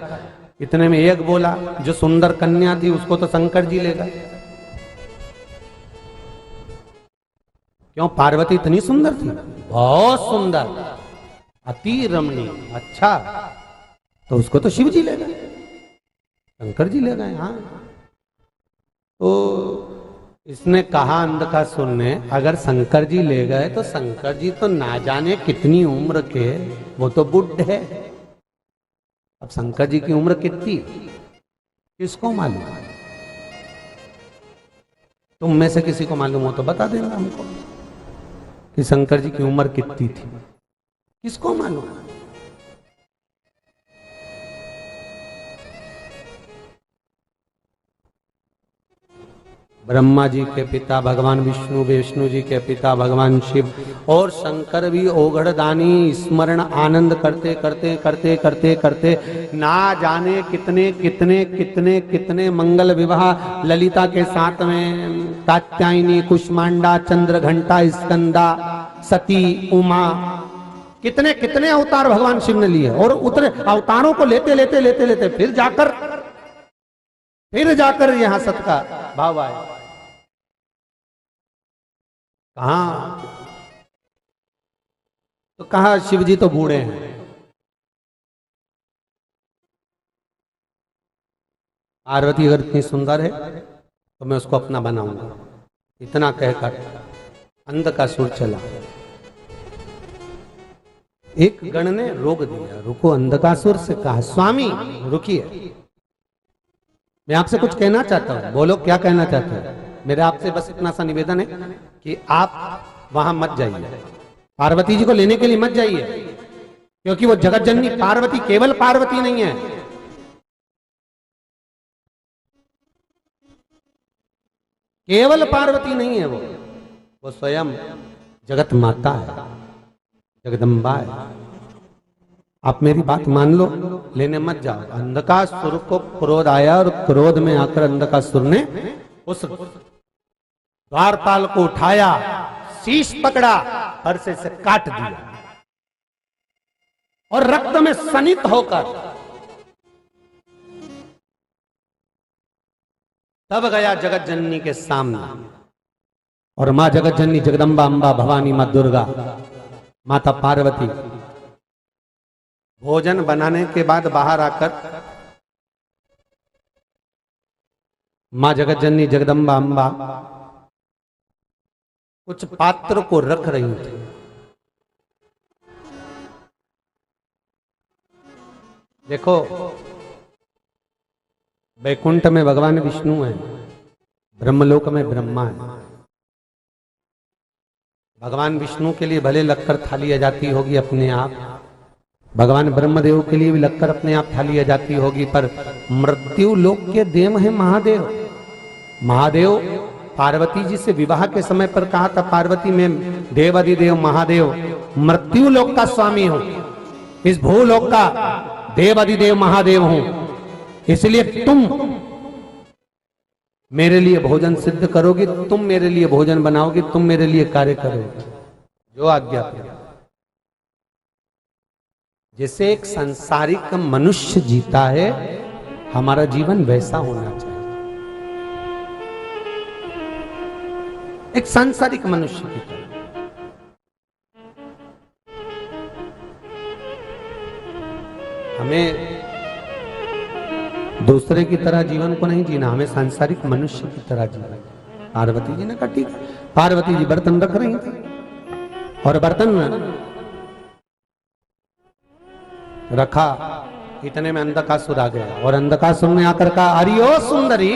इतने में एक बोला, जो सुंदर कन्या थी उसको तो शंकर जी ले गए। क्यों? पार्वती इतनी सुंदर थी, बहुत सुंदर, अति रमणीय। अच्छा, तो उसको तो शिव जी ले गए, शंकर जी ले गए। हाँ, तो इसने कहा अंधका सुनने, अगर शंकर जी ले गए तो शंकर जी तो ना जाने कितनी उम्र के, वो तो बुढ़ है। अब शंकर जी की उम्र कितनी किसको मालूम? तुम में से किसी को मालूम हो तो बता देना हमको कि शंकर जी की उम्र कितनी थी, किसको मालूम? ब्रह्मा जी के पिता भगवान विष्णु, विष्णु जी के पिता भगवान शिव, और शंकर भी ओघड़दानी स्मरण आनंद करते करते करते करते करते ना जाने कितने कितने कितने कितने मंगल विवाह ललिता के साथ में, कात्यायनी, कुष्मांडा, चंद्रघंटा, स्कंदा, सती, उमा, कितने कितने अवतार भगवान शिव ने लिए। और उतने अवतारों को लेते लेते लेते लेते फिर जाकर यहां सत का भाव आया। कहा तो कहा शिव जी तो बूढ़े हैं, पार्वती अगर इतनी सुंदर है तो मैं उसको अपना बनाऊंगा। इतना कहकर अंधकासुर चला। एक गण ने रोक दिया, रुको। अंधकासुर से कहा, स्वामी रुकिए, मैं आपसे कुछ कहना चाहता हूं। बोलो, क्या कहना चाहते हैं? मेरा आपसे बस इतना सा निवेदन है कि आप वहां मत जाइए, पार्वती जी को लेने के लिए मत जाइए, क्योंकि वो जगत जननी पार्वती केवल पार्वती नहीं है, केवल पार्वती नहीं है, वो स्वयं जगत माता है, जगदम्बा है। आप मेरी बात मान लो, लेने मत जाओ। अंधकासुर को क्रोध आया और क्रोध में आकर अंधकासुर ने उस द्वारपाल को उठाया, शीश पकड़ा, फरसे से काट दिया और रक्त में सनित होकर तब गया जगत जननी के सामने। और मां जगत जननी, जगदम्बा, अंबा, भवानी, मां दुर्गा, माता पार्वती भोजन बनाने के बाद बाहर आकर मां जगत जननी, जगदम्बा, अंबा कुछ पात्र को रख रही थी। देखो, वैकुंठ में भगवान विष्णु है, ब्रह्मलोक में ब्रह्मा है। भगवान विष्णु के लिए भले लगकर थाली आ जाती होगी अपने आप, भगवान ब्रह्मदेव के लिए भी लगकर अपने आप थाली आ जाती होगी, पर मृत्यु लोक के देव है महादेव। महादेव पार्वती जी से विवाह के समय पर कहा था, पार्वती में देवाधिदेव महादेव मृत्यु लोक का स्वामी हूं, इस भूलोक का देवाधिदेव महादेव हूं, इसलिए तुम मेरे लिए भोजन सिद्ध करोगे, तुम मेरे लिए भोजन बनाओगे, तुम मेरे लिए कार्य करोगे, जो आज्ञा करो। जैसे एक सांसारिक मनुष्य जीता है, हमारा जीवन वैसा होना चाहिए। एक सांसारिक मनुष्य की तरह। हमें दूसरे की तरह जीवन को नहीं जीना, हमें सांसारिक मनुष्य की तरह जीना। पार्वती जी ने कहा ठीक है। पार्वती जी बर्तन रख रही थी और बर्तन रखा, इतने में अंधकासुर आ गया और अंधकासुर ने आकर कहा, अरे ओ सुंदरी,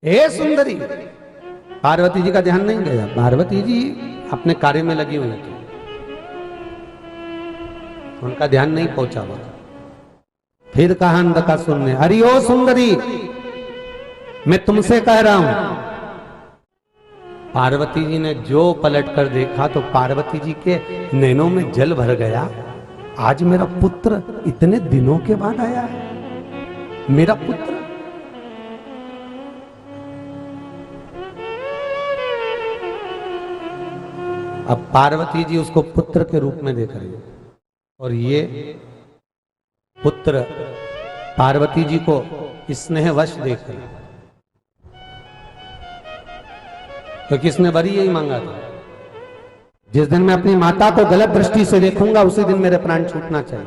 हे सुंदरी। पार्वती जी का ध्यान नहीं गया, पार्वती जी अपने कार्य में लगी हुई थी, उनका ध्यान नहीं पहुंचा वहां। फिर कहा अंधकासुर ने, अरे ओ सुंदरी, मैं तुमसे कह रहा हूं। पार्वती जी ने जो पलट कर देखा तो पार्वती जी के नैनों में जल भर गया। आज मेरा पुत्र इतने दिनों के बाद आया है, मेरा पुत्र। अब पार्वती जी उसको पुत्र के रूप में देख रही है और ये पुत्र पार्वती जी को स्नेहवश देख रही, क्योंकि इसने बड़ी यही मांगा था, जिस दिन मैं अपनी माता को गलत दृष्टि से देखूंगा उसी दिन मेरे प्राण छूटना चाहिए।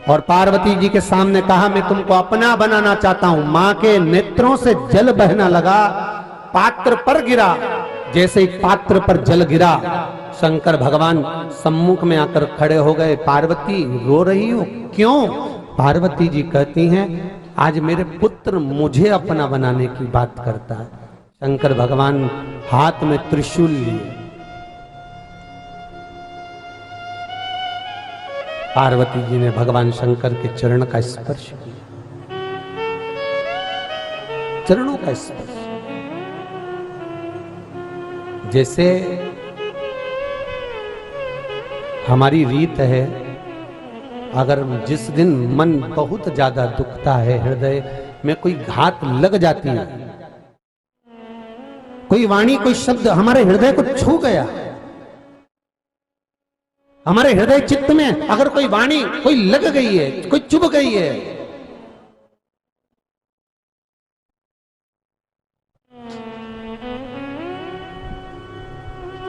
और पार्वती जी के सामने कहा, मैं तुमको अपना बनाना चाहता हूं। मां के नेत्रों से जल बहना लगा, पात्र पर गिरा। जैसे ही पात्र पर जल गिरा, शंकर भगवान सम्मुख में आकर खड़े हो गए। पार्वती रो रही हो क्यों? पार्वती जी कहती हैं, आज मेरे पुत्र मुझे अपना बनाने की बात करता है। शंकर भगवान हाथ में त्रिशूल लिए पार्वती जी ने भगवान शंकर के चरण का स्पर्श किया। चरणों का स्पर्श। जैसे हमारी रीत है, अगर जिस दिन मन बहुत ज्यादा दुखता है, हृदय में कोई घात लग जाती है, कोई वाणी कोई शब्द हमारे हृदय को छू गया, हमारे हृदय चित्त में अगर कोई वाणी कोई लग गई है, कोई चुभ गई है,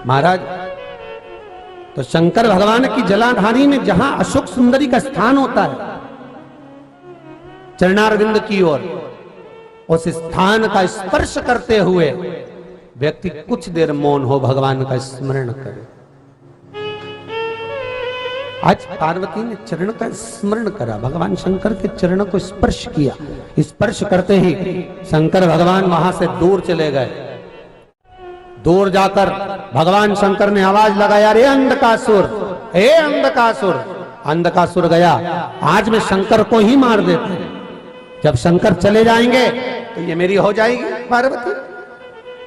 महाराज, तो शंकर भगवान की जलाधारी में जहां अशोक सुंदरी का स्थान होता है चरणारविंद की ओर, उस स्थान का स्पर्श करते हुए व्यक्ति कुछ देर मौन हो, भगवान का स्मरण करे। आज पार्वती ने चरण का स्मरण करा, भगवान शंकर के चरण को स्पर्श किया। स्पर्श करते ही शंकर भगवान वहां से दूर चले गए। दूर जाकर भगवान शंकर ने आवाज लगाया, रे अंधकासुर, हे अंधकासुर। अंधकासुर गया, आज मैं शंकर को ही मार देता हूं। जब शंकर चले जाएंगे तो ये मेरी हो जाएगी पार्वती।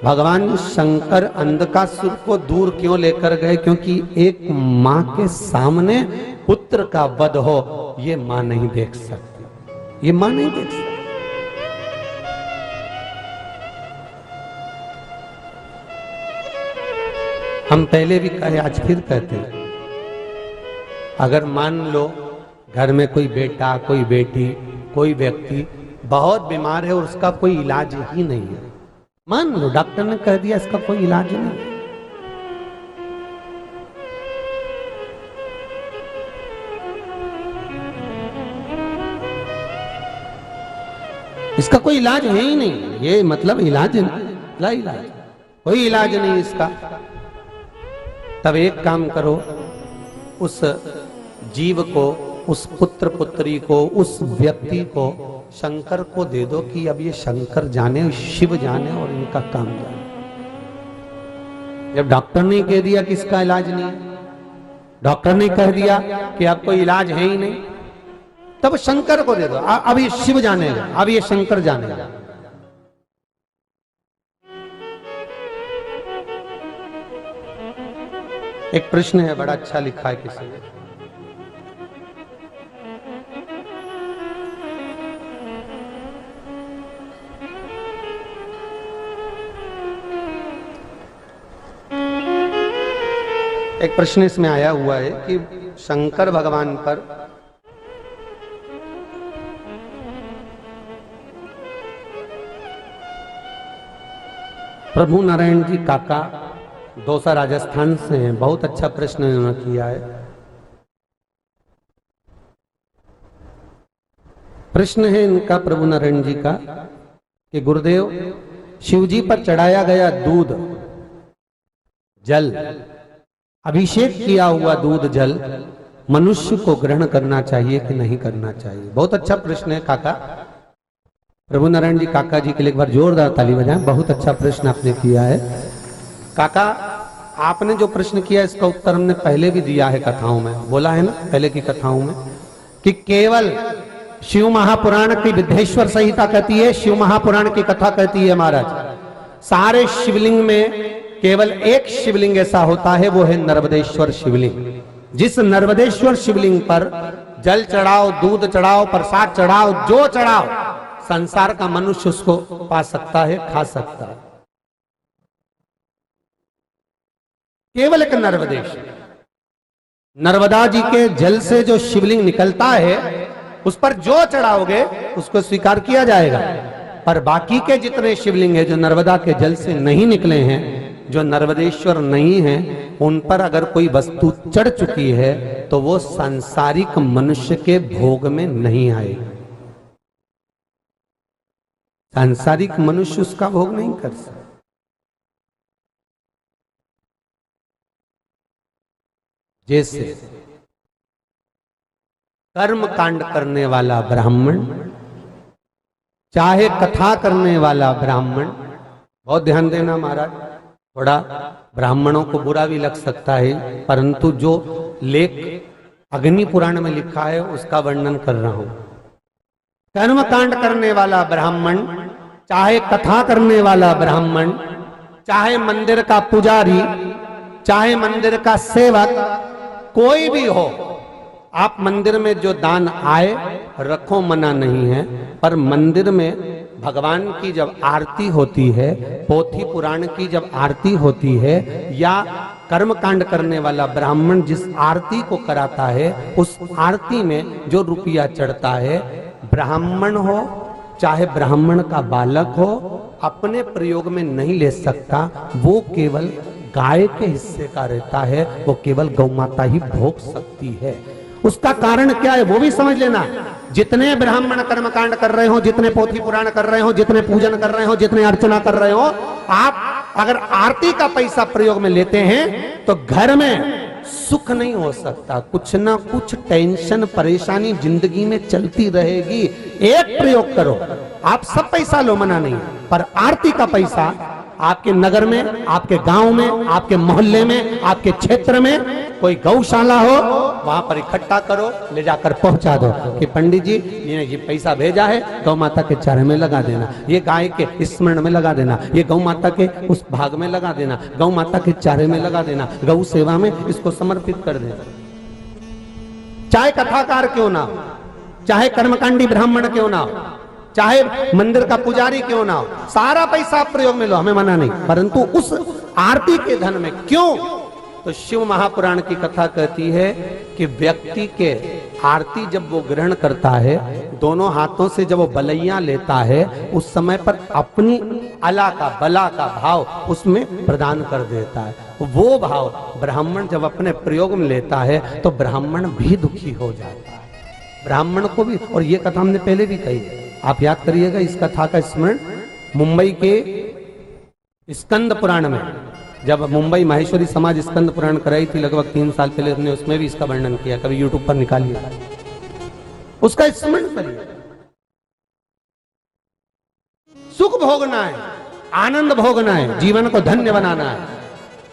भगवान शंकर अंधकासुर को दूर क्यों लेकर गए? क्योंकि एक मां के सामने पुत्र का वध हो, ये मां नहीं देख सकती, ये मां नहीं देख सकती। हम पहले भी कहे, आज फिर कहते हैं, अगर मान लो घर में कोई बेटा, कोई बेटी, कोई व्यक्ति बहुत बीमार है और उसका कोई इलाज ही नहीं है, मान लो डॉक्टर ने कह दिया इसका कोई इलाज नहीं, इसका कोई इलाज है ही नहीं, ये मतलब इलाज नहीं, इलाज कोई इलाज नहीं इसका। तब एक काम करो, उस जीव को, उस पुत्र पुत्री को, उस व्यक्ति को शंकर को दे दो कि अब ये शंकर जाने, शिव जाने और इनका काम जाने। जब डॉक्टर ने कह दिया कि इसका इलाज नहीं, डॉक्टर ने कह दिया कि अब कोई इलाज है ही नहीं, तब शंकर को दे दो। अब ये शिव जानेगा, अब ये शंकर जानेगा। एक प्रश्न है, बड़ा अच्छा लिखा है किसी ने। एक प्रश्न इसमें आया हुआ है कि शंकर भगवान पर प्रभु नारायण जी काका दौसा राजस्थान से हैं, बहुत अच्छा प्रश्न इन्होंने किया है। प्रश्न है इनका प्रभु नारायण जी का कि गुरुदेव, शिव जी पर चढ़ाया गया दूध जल, अभिषेक किया हुआ दूध जल मनुष्य को ग्रहण करना चाहिए कि नहीं करना चाहिए? बहुत अच्छा प्रश्न है काका। प्रभु नारायण जी काका जी के लिए एक बार जोरदार ताली बजाएं, बहुत अच्छा प्रश्न आपने किया है। काका, आपने जो प्रश्न किया इसका उत्तर हमने पहले भी दिया है कथाओं में, बोला है ना पहले की कथाओं में कि केवल शिव महापुराण की विद्धेश्वर संहिता कहती है, शिव महापुराण की कथा कहती है महाराज, सारे शिवलिंग में केवल एक शिवलिंग ऐसा होता है, वो है नर्मदेश्वर शिवलिंग। जिस नर्मदेश्वर शिवलिंग पर जल चढ़ाओ, दूध चढ़ाओ, प्रसाद चढ़ाओ, जो चढ़ाओ, संसार का मनुष्य उसको पा सकता है, खा सकता है। केवल एक नर्मदेश, नर्मदा जी के जल से जो शिवलिंग निकलता है उस पर जो चढ़ाओगे उसको स्वीकार किया जाएगा। पर बाकी के जितने शिवलिंग है जो नर्मदा के जल से नहीं निकले हैं, जो नर्मदेश्वर नहीं है, उन पर अगर कोई वस्तु चढ़ चुकी है तो वो सांसारिक मनुष्य के भोग में नहीं आएगी। सांसारिक मनुष्य उसका भोग नहीं कर सकता। जैसे कर्म कांड करने वाला ब्राह्मण, चाहे कथा करने वाला ब्राह्मण, बहुत ध्यान देना महाराज, थोड़ा ब्राह्मणों को बुरा भी लग सकता है, परंतु जो लेख अग्नि पुराण में लिखा है उसका वर्णन कर रहा हूं। कर्म कांड करने वाला ब्राह्मण, चाहे कथा करने वाला ब्राह्मण, चाहे मंदिर का पुजारी, चाहे मंदिर का सेवक, कोई भी हो, आप मंदिर में जो दान आए रखो, मना नहीं है। पर मंदिर में भगवान की जब आरती होती है, पोथी पुराण की जब आरती होती है, या कर्मकांड करने वाला ब्राह्मण जिस आरती को कराता है, उस आरती में जो रुपया चढ़ता है, ब्राह्मण हो चाहे ब्राह्मण का बालक हो, अपने प्रयोग में नहीं ले सकता। वो केवल गाय के हिस्से का रहता है, वो केवल गौ माता ही भोग सकती है। उसका कारण क्या है वो भी समझ लेना। जितने ब्राह्मण कर्मकांड कर रहे हो, जितने पोथी पुराण कर रहे हो, जितने पूजन कर रहे हो, जितने अर्चना कर रहे हो, आप अगर आरती का पैसा प्रयोग में लेते हैं तो घर में सुख नहीं हो सकता। कुछ ना कुछ टेंशन परेशानी जिंदगी में चलती रहेगी। एक प्रयोग करो, आप सब पैसा लो, मना नहीं, पर आरती का पैसा आपके नगर में, आपके गांव में, आपके मोहल्ले में, आपके क्षेत्र में कोई गौशाला हो, वहां पर इकट्ठा करो, ले जाकर पहुंचा दो कि पंडित जी ये पैसा भेजा है, गौ माता के चारे में लगा देना, ये गाय के स्मरण में लगा देना, ये गौ माता के उस भाग में लगा देना, गौ माता के चारे में लगा देना, गौ सेवा में इसको समर्पित कर देना। चाहे कथाकार क्यों ना हो, चाहे कर्मकांडी ब्राह्मण क्यों ना हो, चाहे मंदिर का पुजारी क्यों ना हो, सारा पैसा आप प्रयोग में लो, हमें मना नहीं। परंतु उस आरती के धन में क्यों? तो शिव महापुराण की कथा कहती है कि व्यक्ति के आरती जब वो ग्रहण करता है, दोनों हाथों से जब वो बलैया लेता है, उस समय पर अपनी अला का बला का भाव उसमें प्रदान कर देता है। वो भाव ब्राह्मण जब अपने प्रयोग में लेता है तो ब्राह्मण भी दुखी हो जाता है, ब्राह्मण को भी। और ये कथा हमने पहले भी कही, आप याद करिएगा इस कथा का स्मरण। मुंबई के स्कंद पुराण में, जब मुंबई माहेश्वरी समाज स्कंद पुराण कराई थी लगभग 3 साल पहले, हमने उसमें भी इसका वर्णन किया, कभी यूट्यूब पर निकालिए, उसका स्मरण करिए। सुख भोगना है, आनंद भोगना है, जीवन को धन्य बनाना है,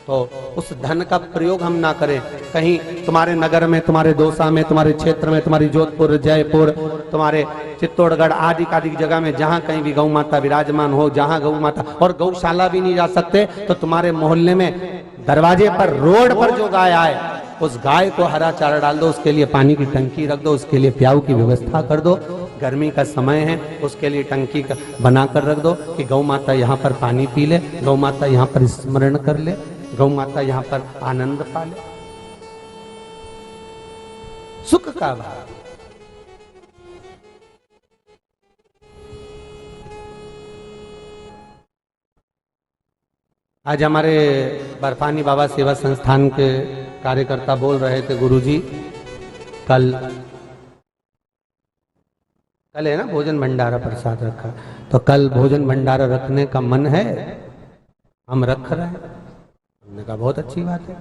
तो उस धन का प्रयोग हम ना करें। कहीं तुम्हारे नगर में, तुम्हारे दौसा में, तुम्हारे क्षेत्र में, तुम्हारी जोधपुर, जयपुर, तुम्हारे चित्तौड़गढ़ आदि आदि जगह में जहां कहीं भी गौ माता विराजमान हो, जहां गौ माता, और गौशाला भी नहीं जा सकते, तो तुम्हारे मोहल्ले में दरवाजे पर, रोड पर जो गाय आए, उस गाय को हरा चारा डाल दो, उसके लिए पानी की टंकी रख दो, उसके लिए प्याऊ की व्यवस्था कर दो। गर्मी का समय है, उसके लिए टंकी बना कर रख दो कि गौ माता यहाँ पर पानी पी ले, गौ माता यहाँ पर स्मरण कर ले, गौ माता यहाँ पर आनंद पाले, सुख का भाव। आज हमारे बर्फानी बाबा सेवा संस्थान के कार्यकर्ता बोल रहे थे, गुरुजी कल है ना भोजन भंडारा प्रसाद रखा, तो कल भोजन भंडारा रखने का मन है, हम रख रहे हैं। हमने कहा बहुत अच्छी बात है।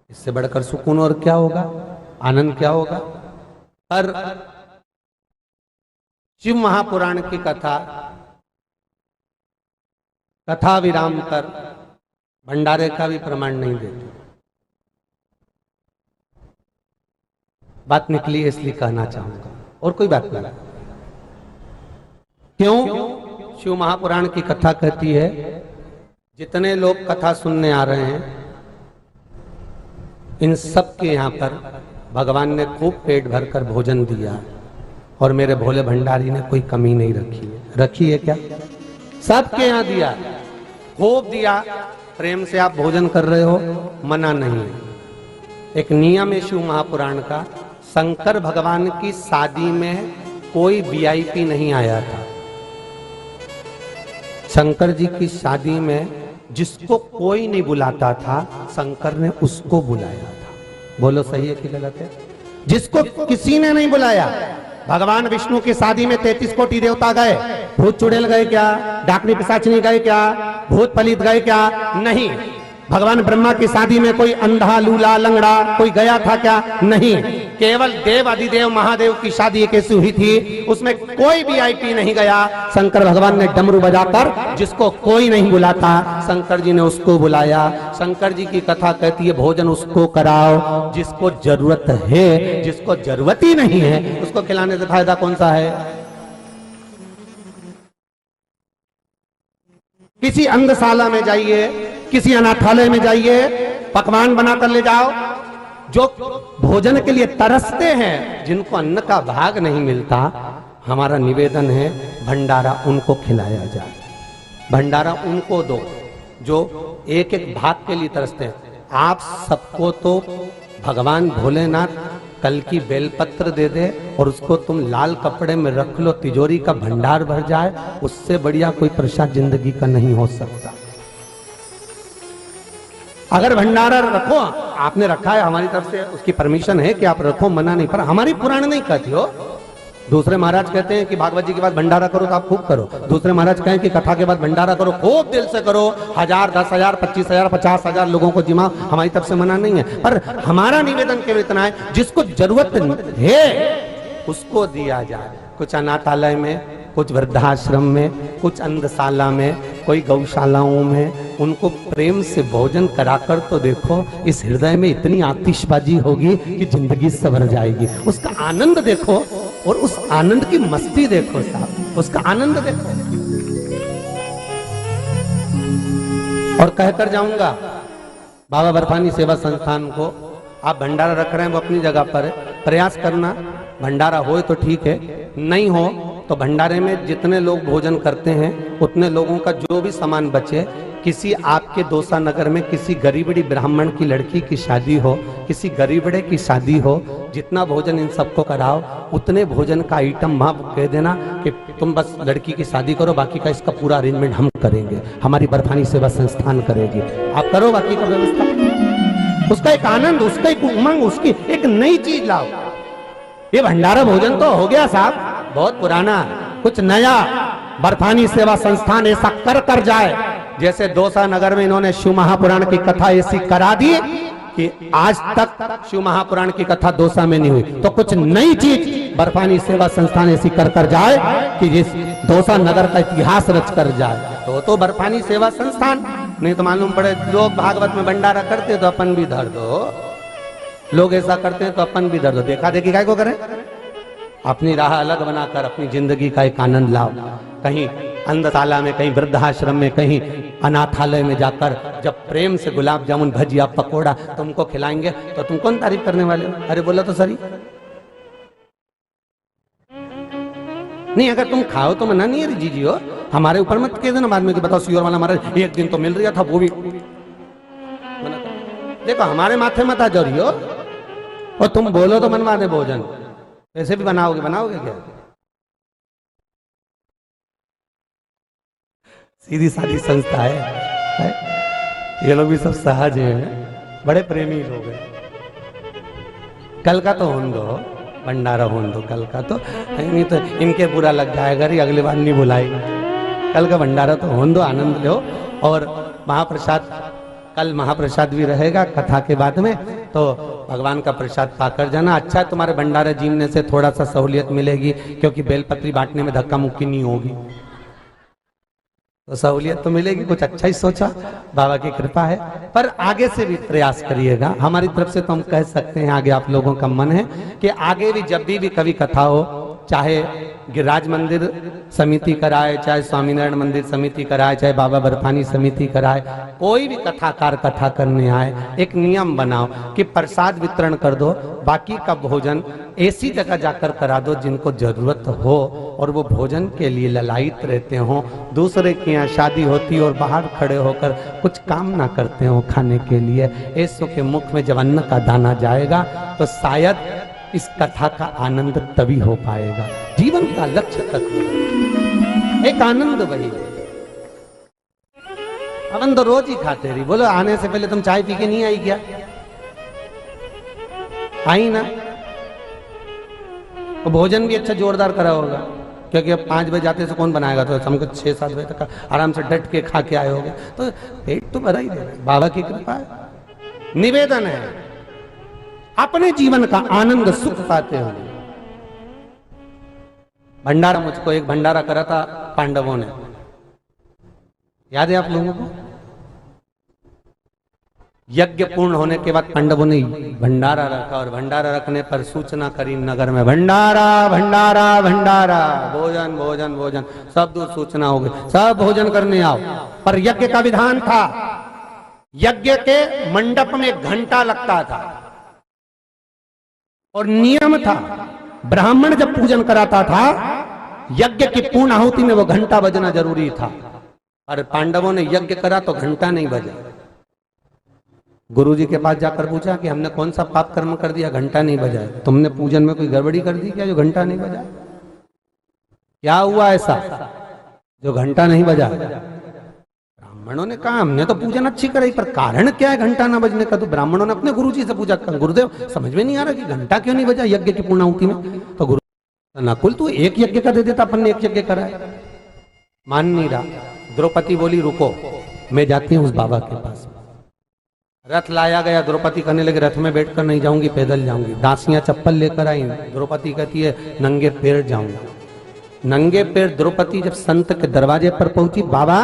इससे बढ़कर सुकून और क्या होगा, आनंद क्या होगा। पर शिव महापुराण की कथा विराम कर भंडारे का भी प्रमाण नहीं देते। बात निकली इसलिए कहना चाहूंगा, और कोई बात नहीं। क्यों? शिव महापुराण की कथा कहती है, जितने लोग कथा सुनने आ रहे हैं, इन सब के यहाँ पर भगवान ने खूब पेट भरकर भोजन दिया, और मेरे भोले भंडारी ने कोई कमी नहीं रखी है। रखी है क्या? सबके यहाँ दिया, खूब दिया, प्रेम से आप भोजन कर रहे हो, मना नहीं है। एक नियम है शिव महापुराण का, शंकर भगवान की शादी में कोई वीआईपी नहीं आया था। शंकर जी की शादी में जिसको कोई नहीं बुलाता था, शंकर ने उसको बुलाया था। बोलो सही है कि गलत है? जिसको किसी ने नहीं बुलाया। भगवान विष्णु की शादी में 33 कोटि देवता गए, भूत चुड़ैल गए क्या? डाकनी पिशाचनी गए क्या? भूत पलित गए क्या? नहीं। भगवान ब्रह्मा की शादी में कोई अंधा, लूला, लंगड़ा कोई गया था क्या? नहीं। केवल देव अधिदेव महादेव की शादी कैसी हुई थी, उसमें कोई वीआईपी नहीं गया। शंकर भगवान ने डमरू बजाकर, जिसको कोई नहीं बुलाता, शंकर जी ने उसको बुलाया। शंकर जी की कथा कहती है भोजन उसको कराओ जिसको जरूरत है, जिसको जरूरत ही नहीं है उसको खिलाने से फायदा कौन सा है। किसी अंधशाला में जाइए, किसी अनाथालय में जाइए, पकवान बनाकर ले जाओ। जो भोजन के लिए तरसते हैं, जिनको अन्न का भाग नहीं मिलता, हमारा निवेदन है भंडारा उनको खिलाया जाए, भंडारा उनको दो जो एक एक भाग के लिए तरसते हैं। आप सबको तो भगवान भोलेनाथ कल की बेलपत्र दे दे और उसको तुम लाल कपड़े में रख लो, तिजोरी का भंडार भर जाए, उससे बढ़िया कोई प्रसाद जिंदगी का नहीं हो सकता। अगर भंडारा रखो, आपने रखा है, हमारी तरफ से उसकी परमिशन है कि आप रखो, मना नहीं, पर हमारी पुराण नहीं कहती हो। दूसरे महाराज कहते हैं कि भागवत जी के बाद भंडारा करो तो आप खूब करो, दूसरे महाराज कहें कि कथा के बाद भंडारा करो, खूब दिल से करो, 1000, 10,000, 25,000, 50,000 लोगों को जिमा, हमारी तरफ से मना नहीं है। पर हमारा निवेदन केवल इतना है, जिसको जरूरत है उसको दिया जाए। कुछ अनाथालय में, कुछ वृद्धाश्रम में, कुछ अंधशाला में, कोई गौशालाओं में, उनको प्रेम से भोजन कराकर तो देखो, इस हृदय में इतनी आतिशबाजी होगी कि जिंदगी सवर जाएगी। उसका आनंद देखो और उस आनंद की मस्ती देखो साहब, उसका आनंद देखो। और कहकर जाऊंगा बाबा बर्फानी सेवा संस्थान को, आप भंडारा रख रहे हैं वो अपनी जगह पर है, प्रयास करना भंडारा हो तो ठीक है, नहीं हो तो भंडारे में जितने लोग भोजन करते हैं उतने लोगों का जो भी सामान बचे, किसी आपके दौसा नगर में किसी गरीबड़ी ब्राह्मण की लड़की की शादी हो, किसी गरीबड़े की शादी हो, जितना भोजन इन सबको कराओ, उतने भोजन का आइटम वहां कह देना कि तुम बस लड़की की शादी करो, बाकी का इसका पूरा अरेंजमेंट हम करेंगे, हमारी बर्फानी सेवा संस्थान करेगी, आप करो बाकी का व्यवस्था। उसका एक आनंद, उसका एक उमंग, उसकी एक नई चीज लाओ। ये भंडारा भोजन तो हो गया साहब, बहुत पुराना, कुछ नया बर्फानी सेवा संस्थान ऐसा कर जाए। जैसे दौसा नगर में इन्होंने शिव महापुराण की कथा ऐसी करा दी कि आज तक शिव महापुराण की कथा दौसा में नहीं हुई, तो कुछ नई चीज बर्फानी सेवा संस्थान ऐसी कर जाए कि जिस दौसा नगर का इतिहास रच कर जाए, तो बर्फानी सेवा संस्थान। नहीं तो मालूम पड़े लोग भागवत में भंडारा करते तो अपन भी धर दो, लोग ऐसा करते हैं तो अपन भी धर दो, देखा देखी काय को करें। अपनी राह अलग बनाकर अपनी जिंदगी का एक आनंद लाओ। कहीं अंधशाला में, कहीं वृद्धाश्रम में, कहीं अनाथालय में जाकर जब प्रेम से गुलाब जामुन, भजिया, पकोड़ा तुमको खिलाएंगे तो तुम कौन तारीफ करने वाले हो? अरे बोला तो सही नहीं, अगर तुम खाओ तो मना नहीं है जीजी हो, हमारे ऊपर मत कह देना बाद में कि बताओ सियोर वाला हमारा एक दिन तो मिल रहा था, वो भी देखो हमारे माथे मत आ जरी हो, और तुम बोलो तो बनवा दे भोजन, ऐसे भी बनाओगे क्या? सीधी सादी संस्था है, ये लोग भी सब सहज हैं, बड़े प्रेमी लोग हैं। कल का तो होन दो, भंडारा होन दो कल का, तो नहीं तो इनके बुरा लग जाएगा, अगली बार नहीं बुलाएगा। कल का भंडारा तो होन दो, आनंद लो। और महाप्रसाद, कल महाप्रसाद भी रहेगा कथा के बाद में, तो भगवान का प्रसाद पाकर जाना। अच्छा है तुम्हारे भंडारे जीवने से थोड़ा सा सहूलियत मिलेगी, क्योंकि बेलपत्री बांटने में धक्का मुक्की नहीं होगी, तो सहूलियत तो मिलेगी। कुछ अच्छा ही सोचा, बाबा की कृपा है। पर आगे से भी प्रयास करिएगा, हमारी तरफ से तो हम कह सकते हैं, आगे आप लोगों का मन है कि आगे भी जब भी कभी कथा हो, चाहे गिरिराज मंदिर समिति कराए, चाहे स्वामीनारायण मंदिर समिति कराए, चाहे बाबा बर्फानी समिति कराए, कोई भी कथाकार कथा करने आए, एक नियम बनाओ कि प्रसाद वितरण कर दो, बाकी का भोजन ऐसी जगह जाकर करा दो जिनको जरूरत हो और वो भोजन के लिए ललायित रहते हो। दूसरे के यहाँ शादी होती और बाहर खड़े होकर कुछ काम ना करते हो खाने के लिए, ऐसों के मुख में जब अन्न का दाना जाएगा तो शायद इस कथा का आनंद तभी हो पाएगा। जीवन का लक्ष्य तक एक आनंद वही। अपन तो रोज ही खाते रही, बोलो आने से पहले तुम चाय पी के नहीं आई क्या? आई ना? तो भोजन भी अच्छा जोरदार करा होगा, क्योंकि अब 5 बजे जाते से कौन बनाएगा, तो हमको 6-7 बजे तक आराम से डट के खा के आए होगे, तो पेट तो भरा ही दे। बाबा की कृपा है, निवेदन है अपने जीवन का आनंद सुख पाते होंगे। भंडारा, मुझको एक भंडारा करा था पांडवों ने, याद है आप लोगों को? यज्ञ पूर्ण होने के बाद पांडवों ने भंडारा रखा और भंडारा रखने पर सूचना करी नगर में, भंडारा भंडारा भंडारा, भोजन भोजन भोजन, सब दूर सूचना हो गई, सब भोजन करने आओ। पर यज्ञ का विधान था, यज्ञ के मंडप में घंटा लगता था और नियम था, ब्राह्मण जब पूजन कराता था यज्ञ की पूर्ण आहुति में वो घंटा बजना जरूरी था। और पांडवों ने यज्ञ करा तो घंटा नहीं बजा। गुरुजी के पास जाकर पूछा कि हमने कौन सा पाप कर्म कर दिया, घंटा नहीं बजा? तुमने पूजन में कोई गड़बड़ी कर दी क्या जो घंटा नहीं बजा? क्या हुआ ऐसा जो घंटा नहीं बजा? ब्राह्मणों ने कहा हमने तो पूजन अच्छी कराई, पर कारण क्या है घंटा ना बजने का? तो ब्राह्मणों ने अपने गुरुजी से पूछा, गुरुदेव समझ में नहीं आ रहा कि घंटा क्यों नहीं बजा यज्ञ की पूर्णाहुति में? तो गुरु नकुल तू एक यज्ञ का दे देता, अपन ने एक यज्ञ करा है। मान नहीं रहा। द्रौपदी बोली रुको, मैं जाती हूँ उस बाबा के पास। रथ लाया गया, द्रौपदी कहने लगी रथ में बैठकर नहीं जाऊंगी, पैदल जाऊंगी। दासियां चप्पल लेकर आई, द्रौपदी कहती है नंगे पैर जाऊंगी। नंगे पैर द्रौपदी जब संत के दरवाजे पर पहुंची, बाबा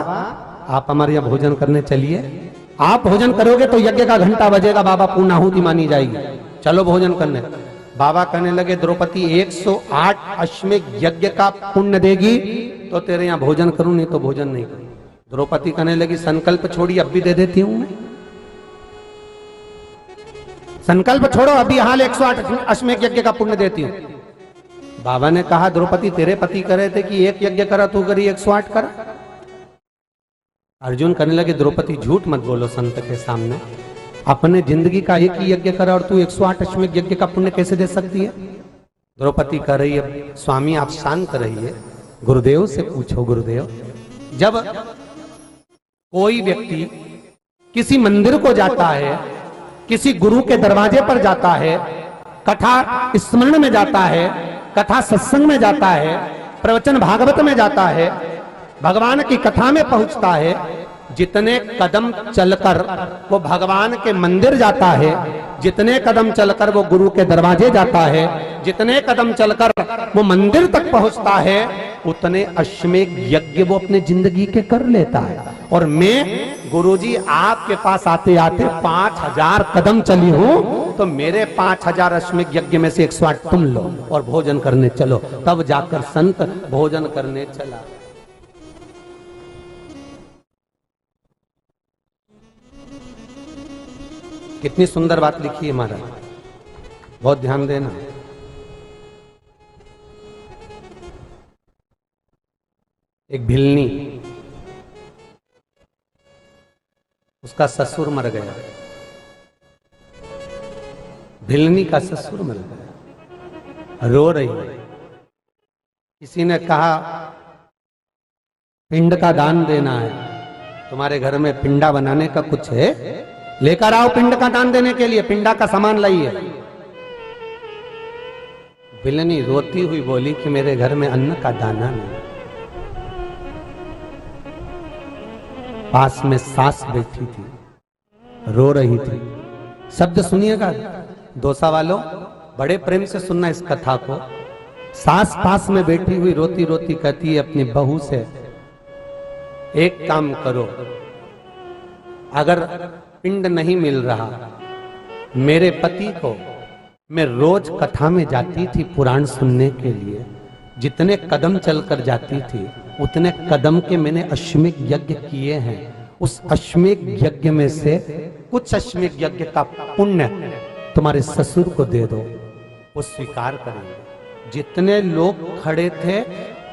आप हमारे यहाँ भोजन करने चलिए, आप भोजन करोगे तो यज्ञ का घंटा बजेगा, बाबा पूर्णाहुति मानी जाएगी, चलो भोजन करने। बाबा कहने लगे द्रौपदी 108 अश्वमेध यज्ञ का पुण्य देगी तो तेरे यहाँ भोजन करूं, नहीं तो भोजन नहीं करूं। द्रौपदी कहने लगी संकल्प छोड़ी, अब भी दे देती हूं मैं, संकल्प छोड़ो, अभी हाल 108 अश्वमेध यज्ञ का पुण्य देती हूं। बाबा ने कहा द्रौपदी तेरे पति कह रहे थे कि एक यज्ञ करा, तू करी 108 करा। अर्जुन कहने लगे द्रौपदी झूठ मत बोलो संत के सामने, अपने जिंदगी का एक ही यज्ञ करा और तू 108 अश्वमेध यज्ञ का पुण्य कैसे दे सकती है? द्रौपदी कह रही है स्वामी आप शांत रहिए, गुरुदेव से पूछो। गुरुदेव, जब कोई व्यक्ति किसी मंदिर को जाता है, किसी गुरु के दरवाजे पर जाता है, कथा स्मरण में जाता है, कथा सत्संग में जाता है, प्रवचन भागवत में जाता है, भगवान की कथा में पहुंचता है, जितने कदम चलकर वो भगवान के मंदिर जाता है, जितने कदम चलकर वो गुरु के दरवाजे जाता है, जितने कदम चलकर वो मंदिर तक पहुंचता है, उतने अश्वमेध यज्ञ वो अपने जिंदगी के कर लेता है। और मैं गुरुजी आपके पास आते आते 5000 कदम चली हूं, तो मेरे 5000 अश्वमेध यज्ञ में से 108 तुम लो और भोजन करने चलो। तब जाकर संत भोजन करने चला। कितनी सुंदर बात लिखी है महाराज, बहुत ध्यान देना। एक भिलनी, उसका ससुर मर गया, भिलनी का ससुर मर गया, रो रही है। किसी ने कहा पिंड का दान देना है, तुम्हारे घर में पिंडा बनाने का कुछ है, लेकर आओ पिंड का दान देने के लिए, पिंडा का सामान लाइए। भिलनी रोती हुई बोली कि मेरे घर में अन्न का दाना नहीं। पास में सास बैठी थी, रो रही थी। शब्द सुनिएगा दोसा वालों, बड़े प्रेम से सुनना इस कथा को। सास पास में बैठी हुई रोती रोती कहती है अपनी बहू से, एक काम करो, अगर पिंड नहीं मिल रहा, मेरे पति को मैं रोज कथा में जाती थी पुराण सुनने के लिए, जितने कदम चलकर जाती थी उतने कदम के मैंने अश्वमेध यज्ञ किए हैं, उस अश्वमेध यज्ञ में से कुछ अश्वमेध यज्ञ का पुण्य तुम्हारे ससुर को दे दो, वो स्वीकार करेंगे। जितने लोग खड़े थे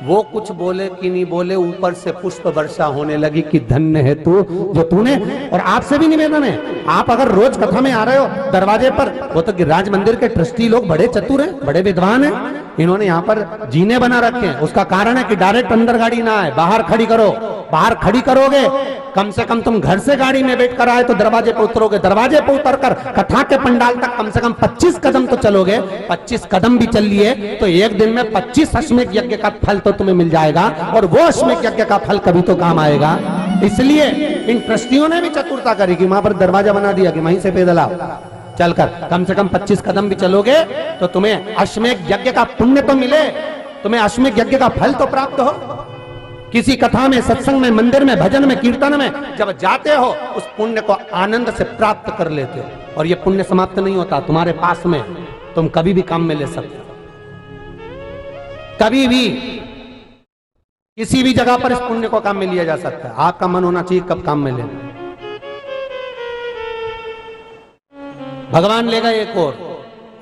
वो कुछ बोले कि नहीं बोले, ऊपर से पुष्प वर्षा होने लगी कि धन्य है तू जो तूने। और आपसे भी निवेदन है, आप अगर रोज कथा में आ रहे हो दरवाजे पर, वो तो गिरिराज मंदिर के ट्रस्टी लोग बड़े चतुर हैं, बड़े विद्वान हैं, इन्होंने यहाँ पर जीने बना रखे हैं। उसका कारण है कि डायरेक्ट अंदर गाड़ी ना आए, बाहर खड़ी करो। बाहर खड़ी करोगे, कम से कम तुम घर से गाड़ी में बैठ कर आए तो दरवाजे पे उतरोगे, दरवाजे पे उतरकर कथा के पंडाल तक कम से कम 25 कदम तो चलोगे। 25 कदम भी चल लिए तो एक दिन में 25 अश्वमेध यज्ञ का फल तो तुम्हें मिल जाएगा, और वो अश्वमेध यज्ञ का फल कभी तो काम आएगा। इसलिए इन ट्रस्टियों ने भी चतुरता करी कि वहां पर दरवाजा बना दिया कि वहीं से पैदल आओ। चलकर कम से कम 25 कदम भी चलोगे तो तुम्हें अश्वमेध यज्ञ का पुण्य तो मिले, तुम्हें अश्वमेध यज्ञ का फल तो प्राप्त हो। किसी कथा में, सत्संग में, मंदिर में, भजन में, कीर्तन में जब जाते हो उस पुण्य को आनंद से प्राप्त कर लेते हो। और ये पुण्य समाप्त नहीं होता, तुम्हारे पास में, तुम कभी भी काम में ले सकते हो। कभी भी किसी भी जगह पर इस पुण्य को काम में लिया जा सकता है। आपका मन होना चाहिए कब काम में लेना। भगवान लेगा एक और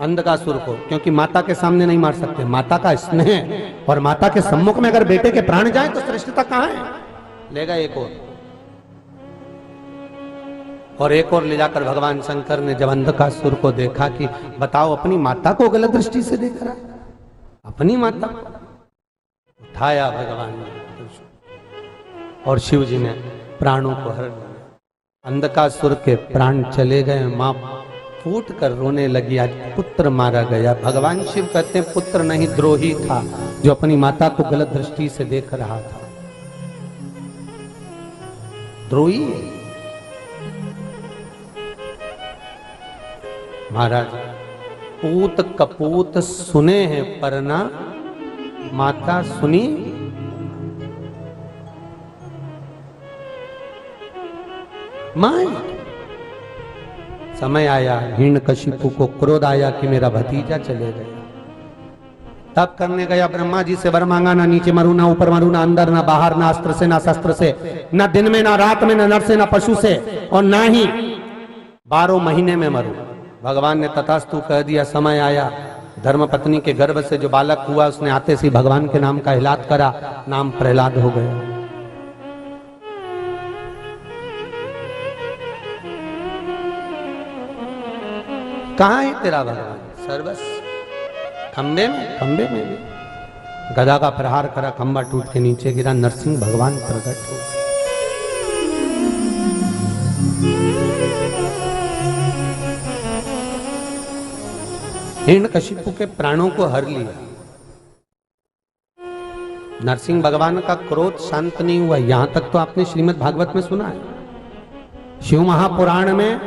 अंधकासुर को, क्योंकि माता के सामने नहीं मार सकते, माता का स्नेह और माता के सम्मुख में अगर बेटे के प्राण जाए तो श्रेष्ठता कहां है। लेगा एक और एक और ले जाकर भगवान शंकर ने जब अंधकासुर को देखा कि बताओ अपनी माता को गलत दृष्टि से देख रहा, अपनी माता उठाया भगवान ने और शिव जी ने प्राणों को हर लिया। अंधकासुर के प्राण चले गए, मां फूट कर रोने लगी, आज पुत्र मारा गया। भगवान शिव कहते हैं पुत्र नहीं द्रोही था जो अपनी माता को गलत दृष्टि से देख रहा था। द्रोही महाराज, पूत कपूत सुने हैं पर ना माता सुनी। मां समय आया, हिरण्यकशिपु को क्रोध आया कि मेरा भतीजा चले गया। तब करने गया, ब्रह्मा जी से वर मांगा, ना नीचे मरू, ना ऊपर मरू, ना अंदर, ना बाहर, ना अस्त्र से, ना शस्त्र से, ना दिन में, ना रात में, ना नर से, ना पशु से, और ना ही 12 महीने में मरू। भगवान ने तथास्तु कह दिया। समय आया, धर्मपत्नी के गर्भ से जो बालक हुआ उसने आते से भगवान के नाम का हिलात करा, नाम प्रहलाद हो गया। कहां है तेरा भगवान? सर्वस खंबे में भी गदा का प्रहार करा, खंबा टूट के नीचे गिरा, नरसिंह भगवान प्रकट हो। हिरण्यकशिपु के प्राणों को हर लिया। नरसिंह भगवान का क्रोध शांत नहीं हुआ। यहां तक तो आपने श्रीमद् भागवत में सुना है। शिव महापुराण में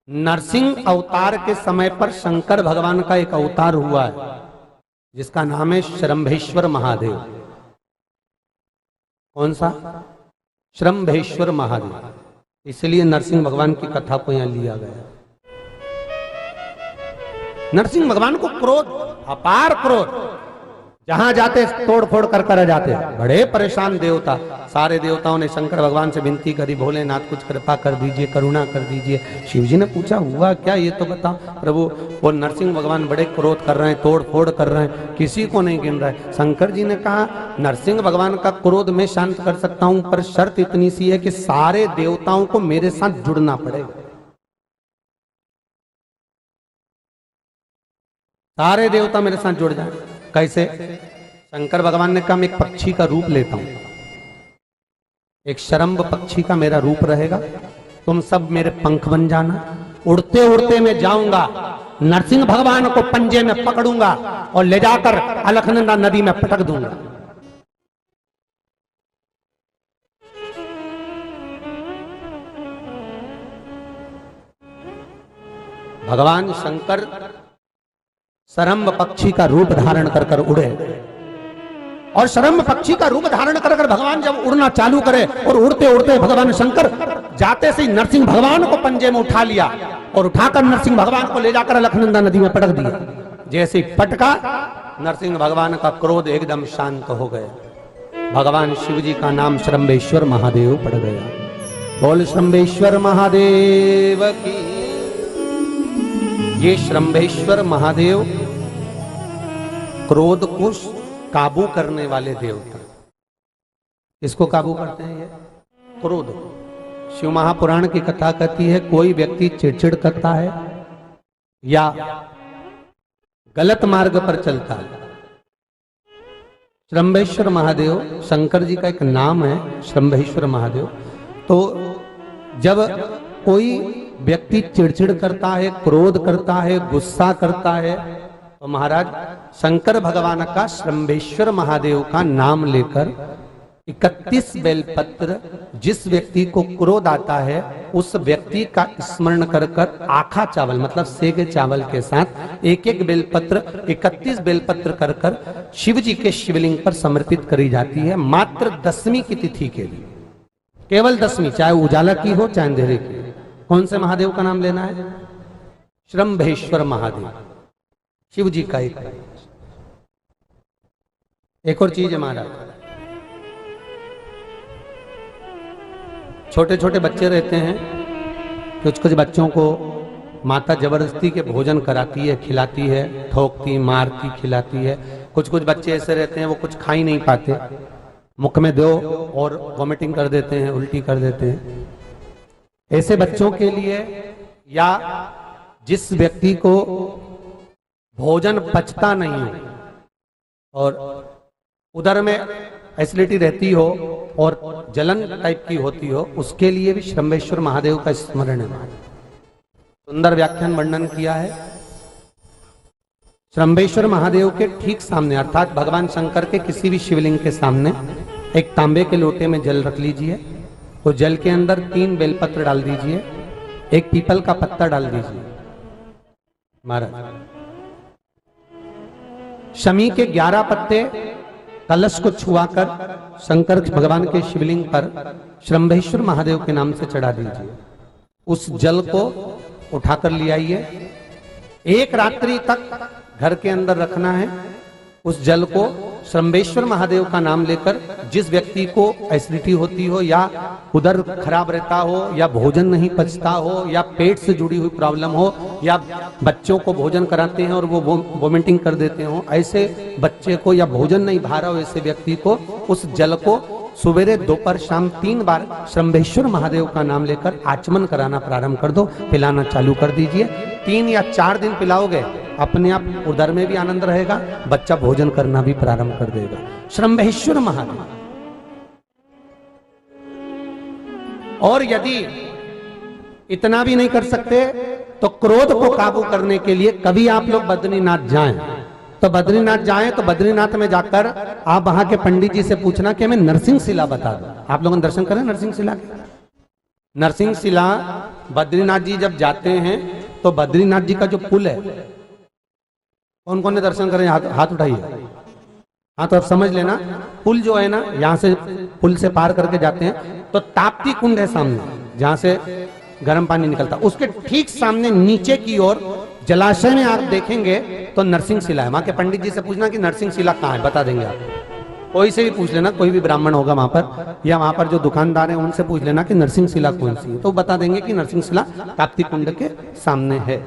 नरसिंह अवतार के समय पर शंकर भगवान का एक अवतार हुआ है जिसका नाम है श्रम्भेश्वर महादेव। कौन सा? श्रम्भेश्वर महादेव। इसलिए नरसिंह भगवान की कथा को यहां लिया गया। नरसिंह भगवान को क्रोध, अपार क्रोध, जहां जाते तोड़ फोड़ कर जाते। बड़े परेशान देवता, सारे देवताओं ने शंकर भगवान से विनती करी, भोलेनाथ कुछ कृपा कर दीजिए, करुणा कर दीजिए। शिव जी ने पूछा हुआ क्या ये तो बताओ। प्रभु वो नरसिंह भगवान बड़े क्रोध कर रहे हैं, तोड़ फोड़ कर रहे हैं, किसी को नहीं गिन रहा है। शंकर जी ने कहा नरसिंह भगवान का क्रोध मैं शांत कर सकता हूं, पर शर्त इतनी सी है कि सारे देवताओं को मेरे साथ जुड़ना पड़ेगा। सारे देवता मेरे साथ जुड़ जाए। कैसे? शंकर भगवान ने कहा मैं एक पक्षी का रूप लेता हूं, एक शरम्भ पक्षी का मेरा रूप रहेगा, तुम सब मेरे पंख बन जाना। उड़ते उड़ते मैं जाऊंगा, नरसिंह भगवान को पंजे में पकड़ूंगा और ले जाकर अलकनंदा नदी में पटक दूंगा। भगवान शंकर शरम्भ पक्षी का रूप धारण कर उड़े, और शरम्भ पक्षी का रूप धारण कर भगवान जब उड़ना चालू करे और उड़ते उड़ते भगवान शंकर जाते से नरसिंह भगवान को पंजे में उठा लिया और उठाकर नरसिंह भगवान को ले जाकर अलकनंदा नदी में पटक दिया। जैसे पटका, नरसिंह भगवान का क्रोध एकदम शांत हो गया। भगवान शिव जी का नाम श्रम्भेश्वर महादेव पड़ गया। बोल श्रम्भेश्वर महादेव की। ये श्रम्भेश्वर महादेव क्रोध को काबू करने वाले देवता। इसको काबू करते हैं? ये क्रोध। शिव महापुराण की कथा कहती है कोई व्यक्ति चिड़चिड़ करता है या गलत मार्ग पर चलता है, श्रम्भेश्वर महादेव शंकर जी का एक नाम है, श्रम्भेश्वर महादेव। तो जब कोई व्यक्ति चिड़चिड़ करता है, क्रोध करता है, गुस्सा करता है, तो महाराज शंकर भगवान का श्रम्भेश्वर महादेव का नाम लेकर 31 बेलपत्र जिस व्यक्ति को क्रोध आता है उस व्यक्ति का स्मरण कर कर आखा चावल मतलब सेगे चावल के साथ एक एक बेलपत्र 31 बेलपत्र कर कर शिव जी के शिवलिंग पर समर्पित करी जाती है, मात्र 10वीं की तिथि के लिए, केवल 10वीं, चाहे उजाला की हो चाहे अंधेरे की। कौन से महादेव का नाम लेना है? श्रम्भेश्वर महादेव, शिव जी का एक और चीज है महाराज, छोटे छोटे बच्चे रहते हैं, कुछ कुछ बच्चों को माता जबरदस्ती के भोजन कराती है, खिलाती है, ठोकती, मारती, खिलाती है। कुछ कुछ बच्चे ऐसे रहते हैं वो कुछ खा ही नहीं पाते, मुख में दो और वॉमिटिंग कर देते हैं, उल्टी कर देते हैं। ऐसे बच्चों के लिए या जिस व्यक्ति को भोजन पचता नहीं हो और उदर में एसिडिटी रहती हो और जलन टाइप की होती हो, उसके लिए भी श्रम्भेश्वर महादेव का स्मरण है। सुंदर व्याख्यान वर्णन किया है। श्रम्भेश्वर महादेव के ठीक सामने अर्थात भगवान शंकर के किसी भी शिवलिंग के सामने एक तांबे के लोटे में जल रख लीजिए, तो जल के अंदर 3 बेलपत्र डाल दीजिए, एक पीपल का पत्ता डाल दीजिए। महाराज शमी के 11 पत्ते कलश को छुआकर शंकर भगवान के शिवलिंग पर श्रम्भेश्वर महादेव के नाम से चढ़ा दीजिए। उस जल को उठाकर ले आइए, एक रात्रि तक घर के अंदर रखना है। उस जल को श्रम्भेश्वर महादेव का नाम लेकर जिस व्यक्ति को एसिडिटी होती हो या उदर खराब रहता हो या भोजन नहीं पचता हो या पेट से जुड़ी हुई प्रॉब्लम हो या बच्चों को भोजन कराते हैं और वो वोमिटिंग कर देते हो, ऐसे बच्चे को या भोजन नहीं भा रहा हो ऐसे व्यक्ति को उस जल को सवेरे दोपहर शाम 3 बार श्रम्भेश्वर महादेव का नाम लेकर आचमन कराना प्रारंभ कर दो, पिलाना चालू कर दीजिए। 3 या 4 दिन पिलाओगे, अपने आप उदर में भी आनंद रहेगा, बच्चा भोजन करना भी प्रारंभ कर देगा। श्रम्भेश्वर महादेव। और यदि इतना भी नहीं कर सकते तो क्रोध को काबू करने के लिए कभी आप लोग बद्रीनाथ जाएं, तो बद्रीनाथ जाएं तो बद्रीनाथ में जाकर आप वहां के पंडित जी से पूछना कि हमें नरसिंह शिला बता दो। आप लोग दर्शन करें नरसिंह शिला के। नरसिंह शिला बद्रीनाथ जी जब जाते हैं तो बद्रीनाथ जी का जो पुल है, कौन कौन ने दर्शन करें? हाथ उठाइए। हाँ, तो आप समझ लेना, पुल जो है ना, यहाँ से पुल से पार करके जाते हैं तो ताप्ती कुंड है सामने, जहां से गर्म पानी निकलता, उसके ठीक सामने नीचे की ओर जलाशय में आप देखेंगे तो नरसिंह शिला है। वहां के पंडित जी से पूछना कि नरसिंह शिला कहाँ है, बता देंगे आप। कोई से भी पूछ लेना, कोई भी ब्राह्मण होगा वहां पर या वहां पर जो दुकानदार है उनसे पूछ लेना कि नरसिंह शिला कौन सी है, तो बता देंगे कि नरसिंह शिला ताप्ती कुंड के सामने है।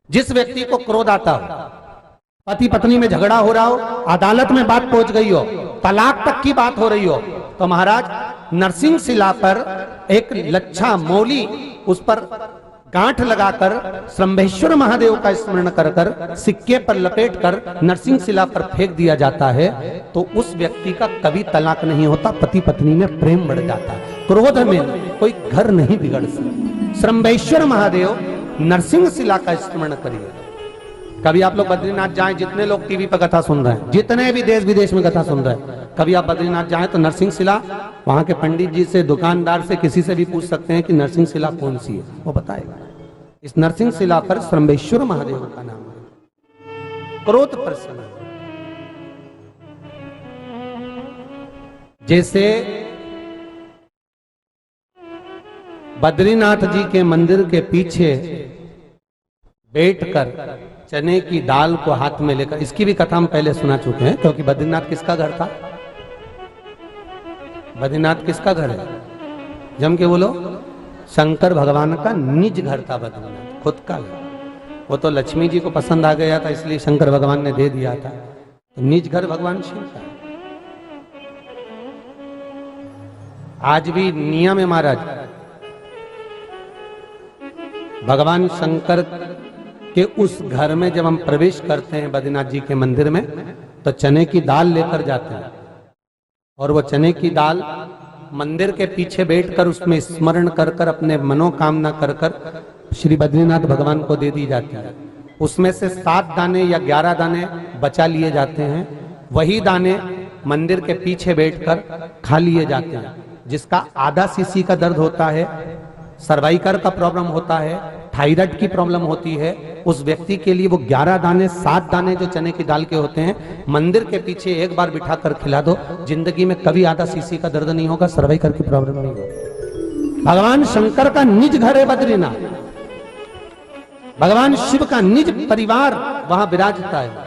जिस व्यक्ति को क्रोध आता हो, पति पत्नी में झगड़ा हो रहा हो, अदालत में बात पहुंच गई हो, तलाक तक की बात हो रही हो, तो महाराज नरसिंह शिला पर एक लच्छा मौली उस पर गांठ लगाकर श्रम्भेश्वर महादेव का स्मरण कर कर सिक्के पर लपेट कर नरसिंह शिला पर फेंक दिया जाता है, तो उस व्यक्ति का कभी तलाक नहीं होता, पति पत्नी में प्रेम बढ़ जाता है, क्रोध में कोई घर नहीं बिगड़ सकता। श्रम्भेश्वर महादेव नरसिंह शिला का स्मरण करिए। कभी आप लोग बद्रीनाथ जाएं, जितने लोग टीवी पर कथा सुन रहे हैं, जितने भी देश विदेश में कथा सुन रहे हैं, कभी आप बद्रीनाथ जाएं तो नरसिंह शिला वहां के पंडित जी से, दुकानदार से, किसी से भी पूछ सकते हैं कि नरसिंह शिला कौन सी है, वो बताएगा। इस नरसिंह शिला पर श्रम्भेश्वर महादेव का नाम है। क्रोध प्रसन्न, जैसे बद्रीनाथ जी के मंदिर के पीछे बैठकर चने की दाल को हाथ में लेकर, इसकी भी कथा हम पहले सुना चुके हैं, क्योंकि बद्रीनाथ किसका घर था? बद्रीनाथ किसका घर है? जम के बोलो। शंकर भगवान का निज घर था बद्रीनाथ, खुद का घर। वो तो लक्ष्मी जी को पसंद आ गया था, इसलिए शंकर भगवान ने दे दिया था, तो निज घर भगवान शिव का। आज भी नियम है महाराज, भगवान शंकर के उस घर में जब हम प्रवेश करते हैं बद्रीनाथ जी के मंदिर में, तो चने की दाल लेकर जाते हैं और वो चने की दाल मंदिर के पीछे बैठकर उसमें स्मरण कर कर अपने मनोकामना कर कर श्री बद्रीनाथ भगवान को दे दी जाती है। उसमें से 7 दाने या 11 दाने बचा लिए जाते हैं, वही दाने मंदिर के पीछे बैठकर खा लिए जाते हैं। जिसका आधा सीसी का दर्द होता है, सर्वाइकल का प्रॉब्लम होता है, थायराइड की प्रॉब्लम होती है, उस व्यक्ति के लिए वो 11 दाने 7 दाने जो चने की दाल के होते हैं, मंदिर के पीछे एक बार बिठा कर खिला दो, जिंदगी में कभी आधा सीसी का दर्द नहीं होगा, सर्वाइकल की प्रॉब्लम नहीं होगी। भगवान शंकर का निज घर है बद्रीनाथ, भगवान शिव का निज परिवार वहां विराजता है।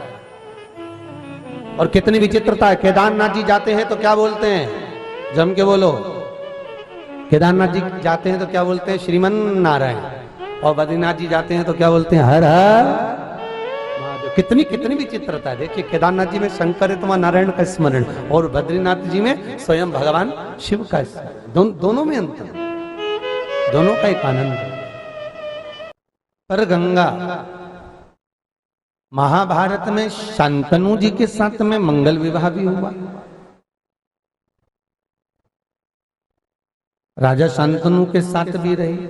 और कितनी विचित्रता है, केदारनाथ जी जाते हैं तो क्या बोलते हैं, जम के बोलो, केदारनाथ जी जाते हैं तो क्या बोलते हैं, श्रीमन नारायण। और बद्रीनाथ जी जाते हैं तो क्या बोलते हैं, हर हर महादेव। कितनी कितनी विचित्रता है। देखिए केदारनाथ जी में शंकर है तो वहां नारायण का स्मरण, और बद्रीनाथ जी में स्वयं भगवान शिव का स्मरण। दोनों में अंतर, दोनों का एक आनंद है। पर गंगा, महाभारत में शांतनु जी के साथ में मंगल विवाह भी हुआ। राजा शांतनु के साथ भी रही।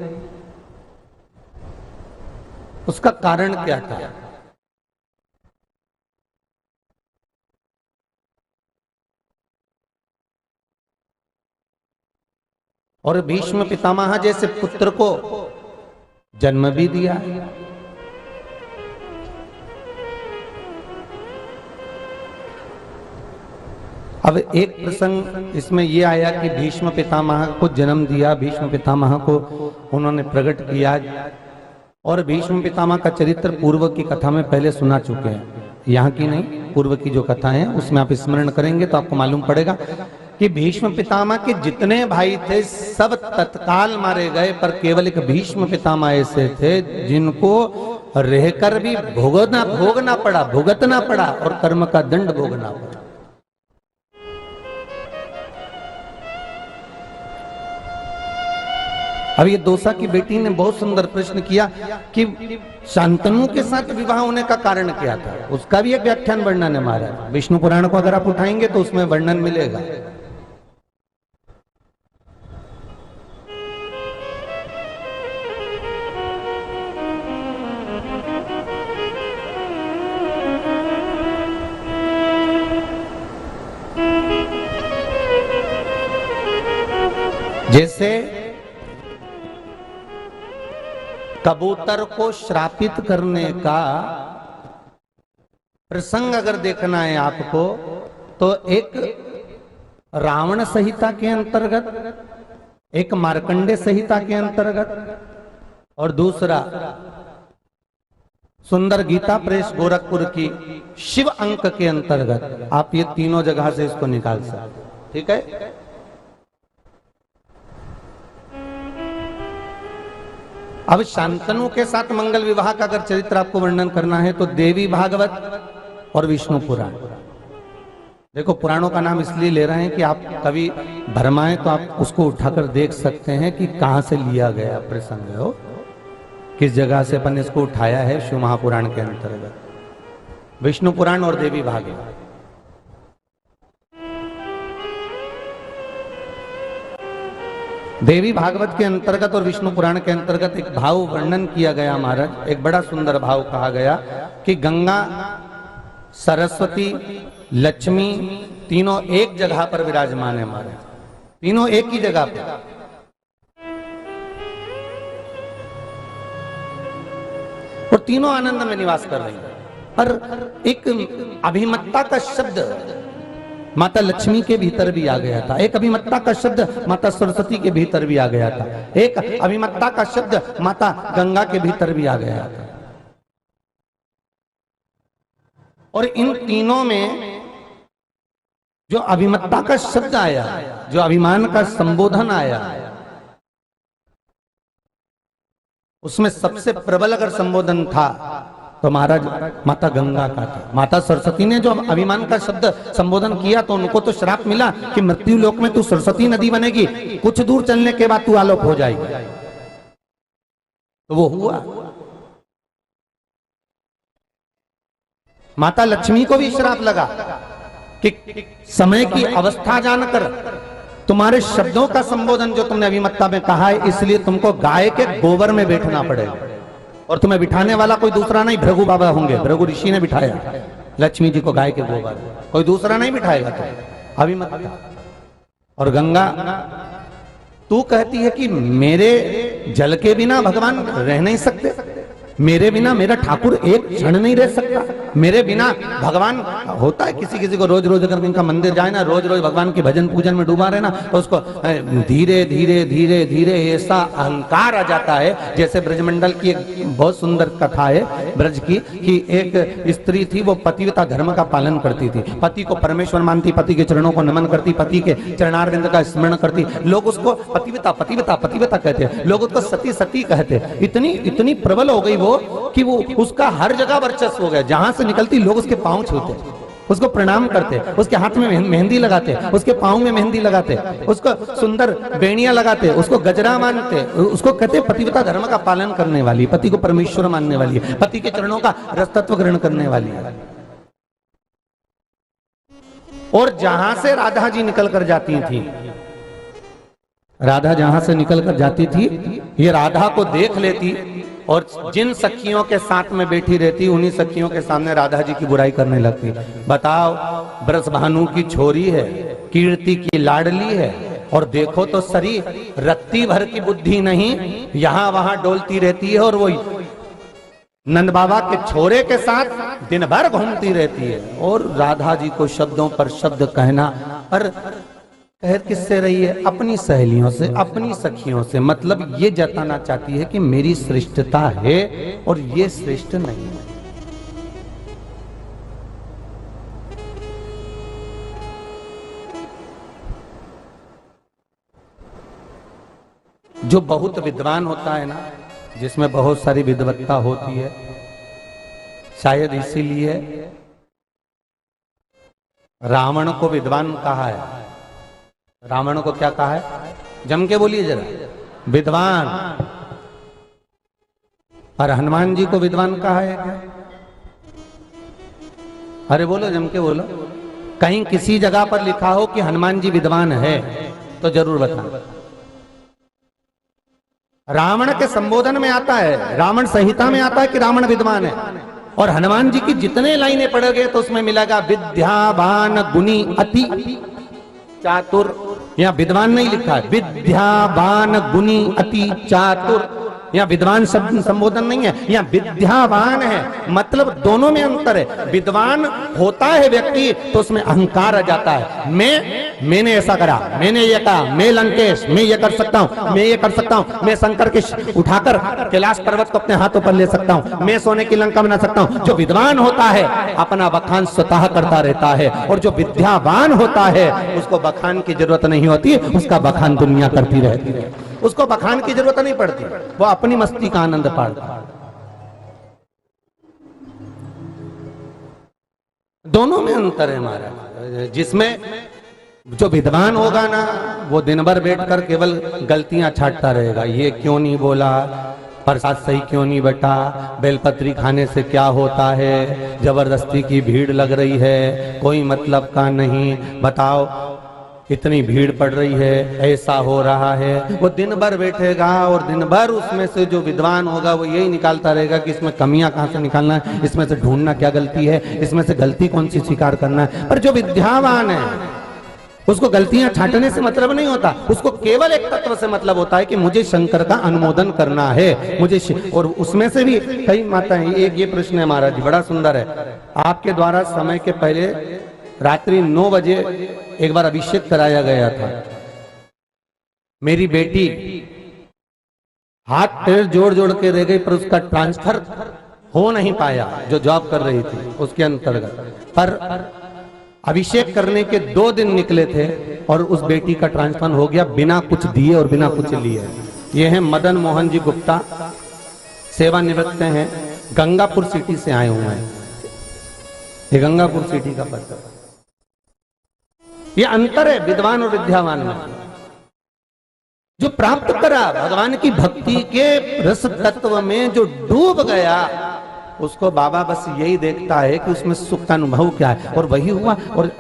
उसका कारण क्या था? और भीष्म पितामह जैसे पुत्र को जन्म भी दिया। अब एक प्रसंग इसमें यह आया कि भीष्म पितामह को जन्म दिया, भीष्म पितामह को उन्होंने प्रकट किया। और भीष्म पितामह का चरित्र पूर्व की कथा में पहले सुना चुके हैं, यहाँ की नहीं, पूर्व की जो कथा है उसमें आप स्मरण करेंगे तो आपको मालूम पड़ेगा कि भीष्म पितामह के जितने भाई थे सब तत्काल मारे गए, पर केवल एक भीष्म पितामह ऐसे थे जिनको रहकर भी भोगना पड़ा, भुगतना पड़ा और कर्म का दंड भोगना पड़ा। अब ये दोसा की बेटी ने बहुत सुंदर प्रश्न किया कि शांतनु के साथ विवाह होने का कारण क्या था। उसका भी एक व्याख्यान वर्णन है महाराज, विष्णु पुराण को अगर आप उठाएंगे तो उसमें वर्णन मिलेगा। जैसे कबूतर को श्रापित करने का प्रसंग अगर देखना है आपको, तो एक रावण संहिता के अंतर्गत, एक मार्कंडे संहिता के अंतर्गत, और दूसरा सुंदर गीता प्रेस गोरखपुर की शिव अंक के अंतर्गत, आप ये तीनों जगह से इसको निकाल सकते। ठीक है। अब शांतनु के साथ मंगल विवाह का अगर चरित्र आपको वर्णन करना है तो देवी भागवत और विष्णु पुराण। देखो पुराणों का नाम इसलिए ले रहे हैं कि आप कभी भरमाएं तो आप उसको उठाकर देख सकते हैं कि कहां से लिया गया प्रसंग हो, किस जगह से अपन इसको उठाया है। शिव महापुराण के अंतर्गत विष्णु पुराण और देवी भागवत। देवी भागवत के अंतर्गत और विष्णु पुराण के अंतर्गत एक भाव वर्णन किया गया महाराज, एक बड़ा सुंदर भाव कहा गया कि गंगा, सरस्वती, लक्ष्मी तीनों एक जगह पर विराजमान है महाराज, तीनों एक ही जगह पर। और तीनों आनंद में निवास कर रही है। पर एक अभिमत्ता का शब्द माता लक्ष्मी के भीतर भी आ गया था, एक अभिमत्ता का शब्द माता सरस्वती के भीतर भी आ गया था, एक अभिमत्ता का शब्द माता गंगा के भीतर भी आ गया था। और इन तीनों में जो अभिमत्ता का शब्द आया, जो अभिमान का संबोधन आया, उसमें सबसे प्रबल अगर संबोधन था तो महाराज माता गंगा का था। माता सरस्वती ने जो अभिमान का शब्द संबोधन किया तो उनको तो श्राप मिला कि मृत्यु लोक में तू सरस्वती नदी बनेगी, कुछ दूर चलने के बाद तू आलोक हो जाएगी। तो वो हुआ। माता लक्ष्मी को भी श्राप लगा कि समय की अवस्था जानकर तुम्हारे शब्दों का संबोधन जो तुमने अभिमत्ता में कहा है, इसलिए तुमको गाय के गोबर में बैठना पड़ेगा, और तुम्हें बिठाने वाला कोई दूसरा नहीं भृगु बाबा होंगे। भृगु ऋषि ने बिठाया लक्ष्मी जी को गाय के गोबर, कोई दूसरा नहीं बिठाएगा। तो अभी मत जा। और गंगा तू कहती है कि मेरे जल के बिना भगवान रह नहीं सकते, मेरे बिना मेरा ठाकुर एक क्षण नहीं रह सकता, मेरे बिना भगवान। होता है किसी किसी को रोज रोज अगर इनका मंदिर जाए ना, रोज रोज भगवान के भजन पूजन में डूबा रहे ना, तो उसको धीरे धीरे धीरे धीरे ऐसा अहंकार आ जाता है। जैसे ब्रजमंडल की एक बहुत सुंदर कथा है ब्रज की, कि एक स्त्री थी, वो पतिव्रता धर्म का पालन करती थी, पति को परमेश्वर मानती, पति के चरणों को नमन करती, पति के चरणारविंद का स्मरण करती। लोग उसको पतिव्रता पतिव्रता पतिव्रता कहते हैं, लोग उसको सती सती कहते हैं। इतनी इतनी प्रबल हो गई वो कि वो उसका हर जगह वर्चस्व हो गया। जहां से निकलती लोग उसके पांव छूते, उसको प्रणाम करते, उसके हाथ में मेहंदी लगाते, उसके पांव में मेहंदी लगाते, उसको सुंदर बेड़ियां लगाते, उसको गजरा मानते, उसको कहते पतिव्रता धर्म का पालन करने वाली, पति को परमेश्वर मानने वाली, पति के चरणों का रसतत्व ग्रहण करने वाली। और जहां से राधा जी निकल कर जाती थी, राधा जहां से निकल कर जाती थी, ये राधा को देख लेती और जिन सखियों के साथ में बैठी रहती, उन्हीं सखियों के सामने राधा जी की बुराई करने लगती। बताओ, ब्रजभानु की छोरी है, कीर्ति की लाडली है, और देखो तो सरी रत्ती भर की बुद्धि नहीं, यहां वहां डोलती रहती है, और वो नंद बाबा के छोरे के साथ दिन भर घूमती रहती है। और राधा जी को शब्दों पर शब्द कहना, पर कह किससे रही है? अपनी सहेलियों से, अपनी सखियों से। मतलब ये जताना चाहती है कि मेरी श्रेष्ठता है और ये श्रेष्ठ नहीं है। जो बहुत विद्वान होता है ना, जिसमें बहुत सारी विद्वत्ता होती है, शायद इसीलिए रावण को विद्वान कहा है। रावण को क्या कहा है? जम के बोलिए जरा, विद्वान। और हनुमान जी को विद्वान कहा है क्या? अरे बोलो, जम के बोलो। कहीं किसी जगह पर लिखा हो कि हनुमान जी विद्वान है तो जरूर बताना। रावण के संबोधन में आता है, रावण संहिता में आता है कि रावण विद्वान है। और हनुमान जी की जितने लाइनें पढ़ोगे तो उसमें मिलेगा विद्यावान गुणी अति चातुर। यहाँ विद्वान नहीं लिखा है, विद्यावान गुणी अति चातुर। यहाँ विद्वान शब्द संबोधन नहीं है, यहाँ विद्यावान है। मतलब दोनों में अंतर है। विद्वान होता है व्यक्ति तो उसमें अहंकार आ जाता है। मैंने ऐसा करा, मैंने ये कहा, मैं लंकेश, मैं ये कर सकता हूँ, मैं ये कर सकता हूँ, मैं शंकर के उठाकर कैलाश पर्वत को अपने हाथों पर ले सकता हूँ, मैं सोने की लंका बना सकता हूँ। जो विद्वान होता है अपना बखान स्वतः करता रहता है, और जो विद्यावान होता है उसको बखान की जरूरत नहीं होती, उसका बखान दुनिया करती रहती है, उसको बखान की जरूरत नहीं पड़ती, वो अपनी मस्ती का आनंद पाता। दोनों में अंतर है हमारा। जिसमें जो विद्वान होगा ना, वो दिन भर बैठकर केवल गलतियां छांटता रहेगा। ये क्यों नहीं बोला, प्रसाद सही क्यों नहीं बटा, बेलपत्री खाने से क्या होता है, जबरदस्ती की भीड़ लग रही है, कोई मतलब का नहीं, बताओ इतनी भीड़ पड़ रही है, ऐसा हो रहा है। वो दिन भर बैठेगा और दिन भर उसमें से जो विद्वान होगा वो यही निकालता रहेगा कि इसमें कमियां कहां से निकालना है, इसमें से ढूंढना क्या गलती है, इसमें से गलती कौन सी स्वीकार करना है। पर जो विद्यावान है उसको गलतियां छांटने से मतलब नहीं होता, उसको केवल एक तत्व से मतलब होता है कि मुझे शंकर का अनुमोदन करना है, मुझे। और उसमें से भी कई माताएं, एक ये प्रश्न है महाराज जी, बड़ा सुंदर है। आपके द्वारा समय के पहले रात्रि 9 बजे एक बार अभिषेक कराया गया था। मेरी बेटी हाथ पैर जोड़ जोड़ के रह गई, पर उसका ट्रांसफर हो नहीं पाया जो जॉब कर रही थी उसके अंतर्गत। पर अभिषेक करने के 2 दिन निकले थे और उस बेटी का ट्रांसफर हो गया बिना कुछ दिए और बिना कुछ लिए। ये हैं मदन मोहन जी गुप्ता, सेवानिवृत्त हैं, गंगापुर सिटी से आए हुए हैं। ये गंगापुर सिटी का पत्र। ये अंतर है विद्वान और विद्यावान में। जो प्राप्त करा भगवान की भक्ति के रस तत्व में, जो डूब गया, उसको बाबा बस यही देखता है कि उसमें सुख का अनुभव क्या है, और वही हुआ, और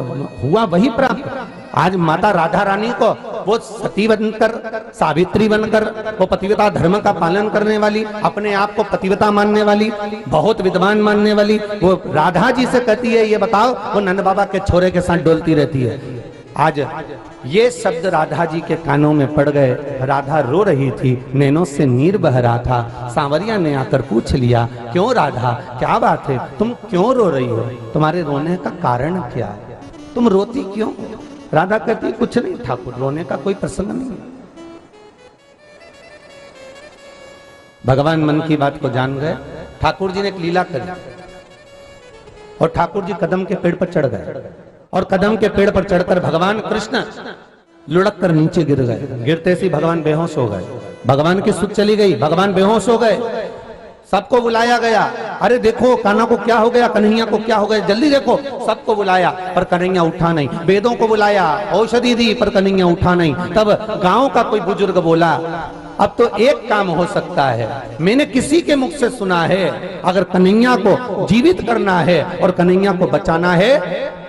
हुआ वही प्राप्त। आज माता राधा रानी को वो सती बनकर, सावित्री बनकर, वो पतिव्रता धर्म का पालन करने वाली, अपने आप को पतिव्रता मानने वाली, बहुत विद्वान मानने वाली, वो राधा जी से कहती है ये बताओ, वो नंद बाबा के छोरे के साथ डोलती रहती है। आज ये शब्द राधा जी के कानों में पड़ गए। राधा रो रही थी, नैनों से नीर बह रहा था। सांवरिया ने आकर पूछ लिया, क्यों राधा, क्या बात है, तुम क्यों रो रही हो, तुम्हारे रोने का कारण क्या है, तुम रोती क्यों? राधा कहती, कुछ नहीं ठाकुर, रोने का कोई प्रसंग नहीं है। भगवान मन की बात को जान गए। ठाकुर जी ने एक लीला करी और ठाकुर जी कदम के पेड़ पर चढ़ गए और कदम के पेड़ पर चढ़कर भगवान कृष्ण लुढ़क कर नीचे गिर गए। गिरते से भगवान बेहोश हो गए, भगवान की सुध चली गई, भगवान बेहोश हो गए। सबको बुलाया गया, अरे देखो कान्हा को क्या हो गया, कन्हैया को क्या हो गया, जल्दी देखो। सबको बुलाया पर कन्हैया उठा नहीं। वेदों को बुलाया, औषधि दी पर कन्हैया उठा नहीं। तब गांव का कोई बुजुर्ग बोला, अब तो एक काम हो सकता है, मैंने किसी के मुख से सुना है, अगर कन्हैया को जीवित करना है और कन्हैया को बचाना है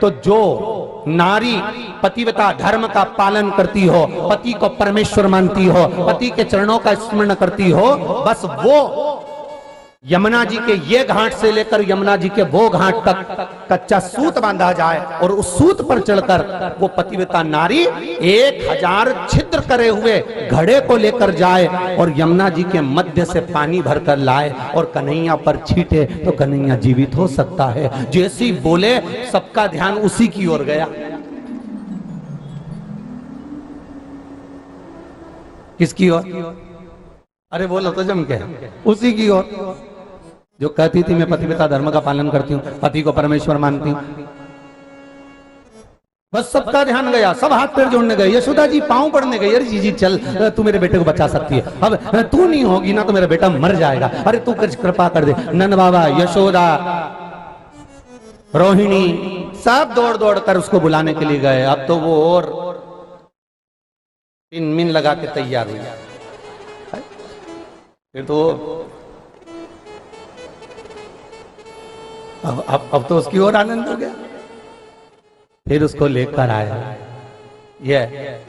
तो जो नारी पतिव्रता धर्म का पालन करती हो, पति को परमेश्वर मानती हो, पति के चरणों का स्मरण करती हो, बस वो यमुना जी के ये घाट से लेकर यमुना जी के वो घाट तक कच्चा सूत बांधा जाए और उस सूत पर चढ़कर वो पतिव्रता नारी 1000 छिद्र करे हुए घड़े को लेकर जाए और यमुना जी के मध्य से पानी भरकर लाए और कन्हैया पर छींटे तो कन्हैया जीवित हो सकता है। जैसी बोले सबका ध्यान उसी की ओर गया। किसकी ओर? अरे बोलो तो जम के, उसी की ओर जो कहती थी मैं पतिव्रता धर्म का पालन करती हूँ, पति को परमेश्वर मानती हूँ। बस सबका ध्यान गया, सब हाथ पैर जोड़ने गए। यशोदा जी पांव पड़ने गई, अरे जी चल, तू मेरे बेटे को बचा सकती है, अब तू नहीं होगी ना तो मेरा बेटा मर जाएगा, अरे तू कुछ कृपा कर दे। नंद बाबा, यशोदा, रोहिणी सब दौड़ दौड़ कर उसको बुलाने के लिए गए। अब तो वो और मिन लगा के तैयार हुई। फिर तो अब तो उसकी और आनंद हो गया। फिर उसको लेकर आया। ये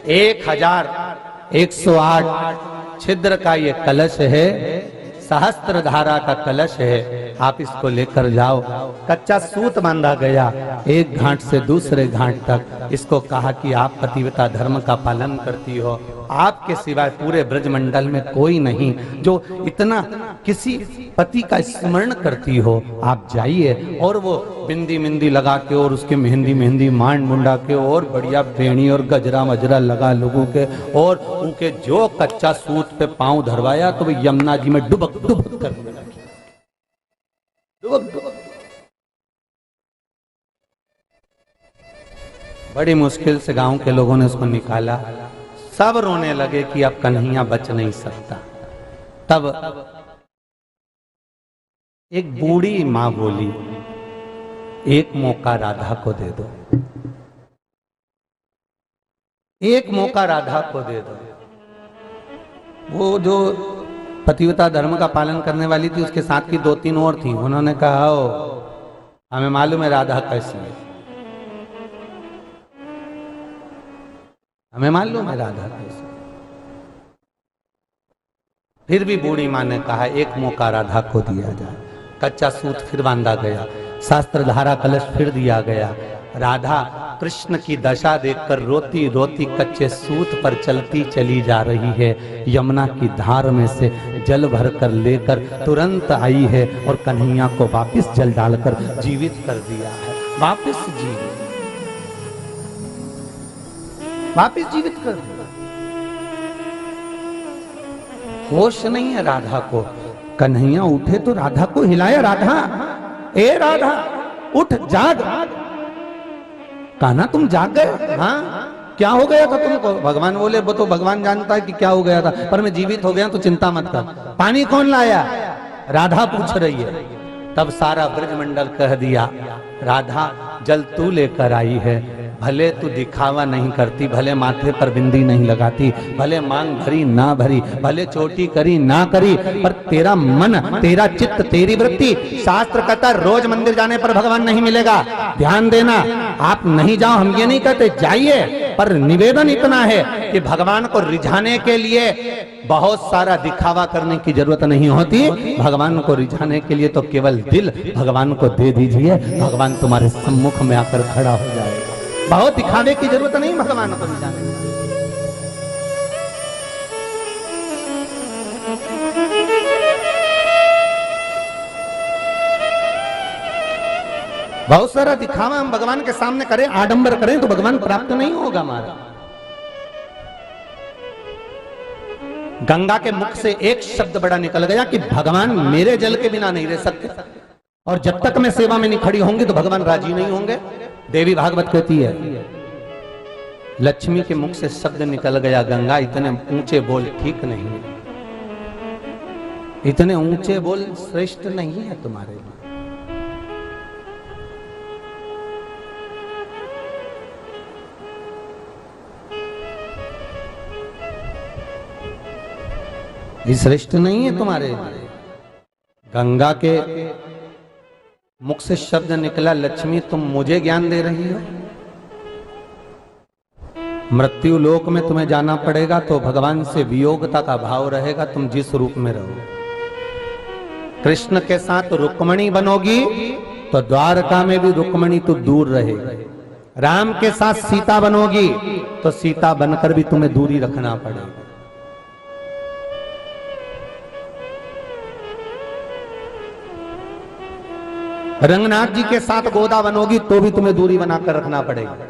1108 छिद्र का ये कलश है, सहस्त्र धारा का कलश है, आप इसको लेकर जाओ। कच्चा सूत बांधा गया, एक घाट से दूसरे घाट तक। इसको कहा कि आप पतिव्रता धर्म का पालन करती हो, आपके सिवाय पूरे ब्रजमंडल में कोई नहीं जो इतना किसी पति का स्मरण करती हो, आप जाइए। और वो बिंदी मिंदी लगा के और उसके मेहंदी मेहंदी मांड मुंडा के और बढ़िया बेणी और गजरा मजरा लगा लोगों के, और उनके जो कच्चा सूत पे पांव धरवाया तो वो यमुना जी में डुबक डुबक करने लगी, डुबक डुबक। बड़ी मुश्किल से गांव के लोगों ने उसको निकाला। सब रोने लगे कि अब कन्हैया बच नहीं सकता। तब एक बूढ़ी मां बोली, एक मौका राधा को दे दो, एक मौका राधा को दे दो। वो जो पतिव्रता धर्म का पालन करने वाली थी, उसके साथ की 2-3 और थी। उन्होंने कहा, ओ हमें मालूम है राधा कैसी है, हमें मालूम है राधा कैसी। फिर भी बूढ़ी मां ने कहा, एक मौका राधा को दिया जाए। कच्चा सूत फिर बांधा गया, शास्त्र धारा कलश फिर दिया गया। राधा कृष्ण की दशा देखकर रोती रोती कच्चे सूत पर चलती चली जा रही है। यमुना की धार में से जल भरकर लेकर तुरंत आई है और कन्हैया को वापस जल डालकर जीवित कर दिया है। वापस जीवित कर दिया। होश नहीं है राधा को। कन्हैया उठे तो राधा को हिलाया, राधा, ए राधा उठ, जाग। कान्हा तुम जाग गए? हाँ, क्या हो गया था तुमको? भगवान बोले, वो तो भगवान जानता है कि क्या हो गया था, पर मैं जीवित हो गया तो चिंता मत कर। पानी कौन लाया? राधा पूछ रही है। तब सारा ब्रजमंडल कह दिया, राधा जल तू लेकर आई है। भले तू दिखावा नहीं करती, भले माथे पर बिंदी नहीं लगाती, भले मांग भरी ना भरी, भले चोटी करी ना करी, पर तेरा मन, तेरा चित्त, तेरी वृत्ति, शास्त्र कहता रोज मंदिर जाने पर भगवान नहीं मिलेगा। ध्यान देना, आप नहीं जाओ, हम ये नहीं कहते, जाइए, पर निवेदन इतना है कि भगवान को रिझाने के लिए बहुत सारा दिखावा करने की जरूरत नहीं होती। भगवान को रिझाने के लिए तो केवल दिल भगवान को दे दीजिए, भगवान तुम्हारे सम्मुख में आकर खड़ा हो जाएगा। बहुत दिखावे की जरूरत नहीं भगवान को भी जाने। बहुत सारा दिखावा हम भगवान के सामने करें, आडंबर करें तो भगवान प्राप्त नहीं होगा हमारा। गंगा के मुख से एक शब्द बड़ा निकल गया कि भगवान मेरे जल के बिना नहीं रह सकते, और जब तक मैं सेवा में नहीं खड़ी होंगी तो भगवान राजी नहीं होंगे। देवी भागवत कहती है, लक्ष्मी के मुख से शब्द निकल गया, गंगा इतने ऊंचे बोल ठीक नहीं है, इतने ऊंचे बोल श्रेष्ठ नहीं है तुम्हारे लिए। ये श्रेष्ठ नहीं है तुम्हारे लिए। गंगा के मुख से शब्द निकला, लक्ष्मी तुम मुझे ज्ञान दे रही हो, मृत्यु लोक में तुम्हें जाना पड़ेगा तो भगवान से वियोगता का भाव रहेगा, तुम जिस रूप में रहो। कृष्ण के साथ रुक्मणी बनोगी तो द्वारका में भी रुक्मणी तो दूर रहेगी, राम के साथ सीता बनोगी तो सीता बनकर भी तुम्हें दूरी रखना पड़ेगा। रंगनाथ जी के साथ गोदा बनोगी तो भी तुम्हें दूरी बनाकर रखना पड़ेगी,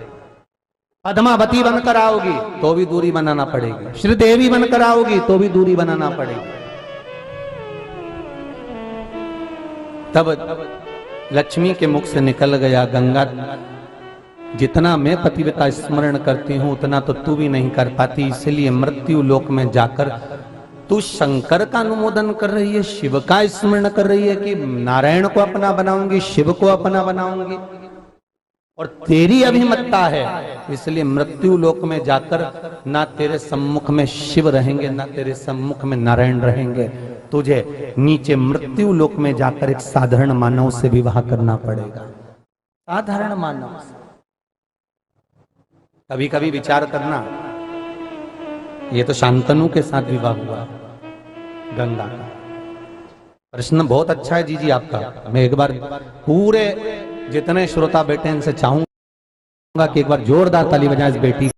पद्मावती बनकर आओगी तो भी दूरी बनाना पड़ेगी, श्रीदेवी बनकर आओगी तो भी दूरी बनाना पड़ेगी। तब लक्ष्मी के मुख से निकल गया, गंगा जितना मैं पतिव्रता स्मरण करती हूं उतना तो तू भी नहीं कर पाती, इसलिए मृत्यु लोक में जाकर तू शंकर का अनुमोदन कर रही है, शिव का स्मरण कर रही है कि नारायण को अपना बनाऊंगी, शिव को अपना बनाऊंगी, और तेरी अभिमतता है, इसलिए मृत्यु लोक में जाकर ना तेरे सम्मुख में शिव रहेंगे ना तेरे सम्मुख में नारायण रहेंगे, तुझे नीचे मृत्यु लोक में जाकर एक साधारण मानव से विवाह करना पड़ेगा। साधारण मानव से कभी कभी विचार करना, ये तो शांतनु के साथ विवाह हुआ गंगा का। प्रश्न बहुत अच्छा है जी आपका। मैं एक बार पूरे जितने श्रोता बैठे इनसे चाहूंगा कि एक बार जोरदार ताली बजाएं इस बेटी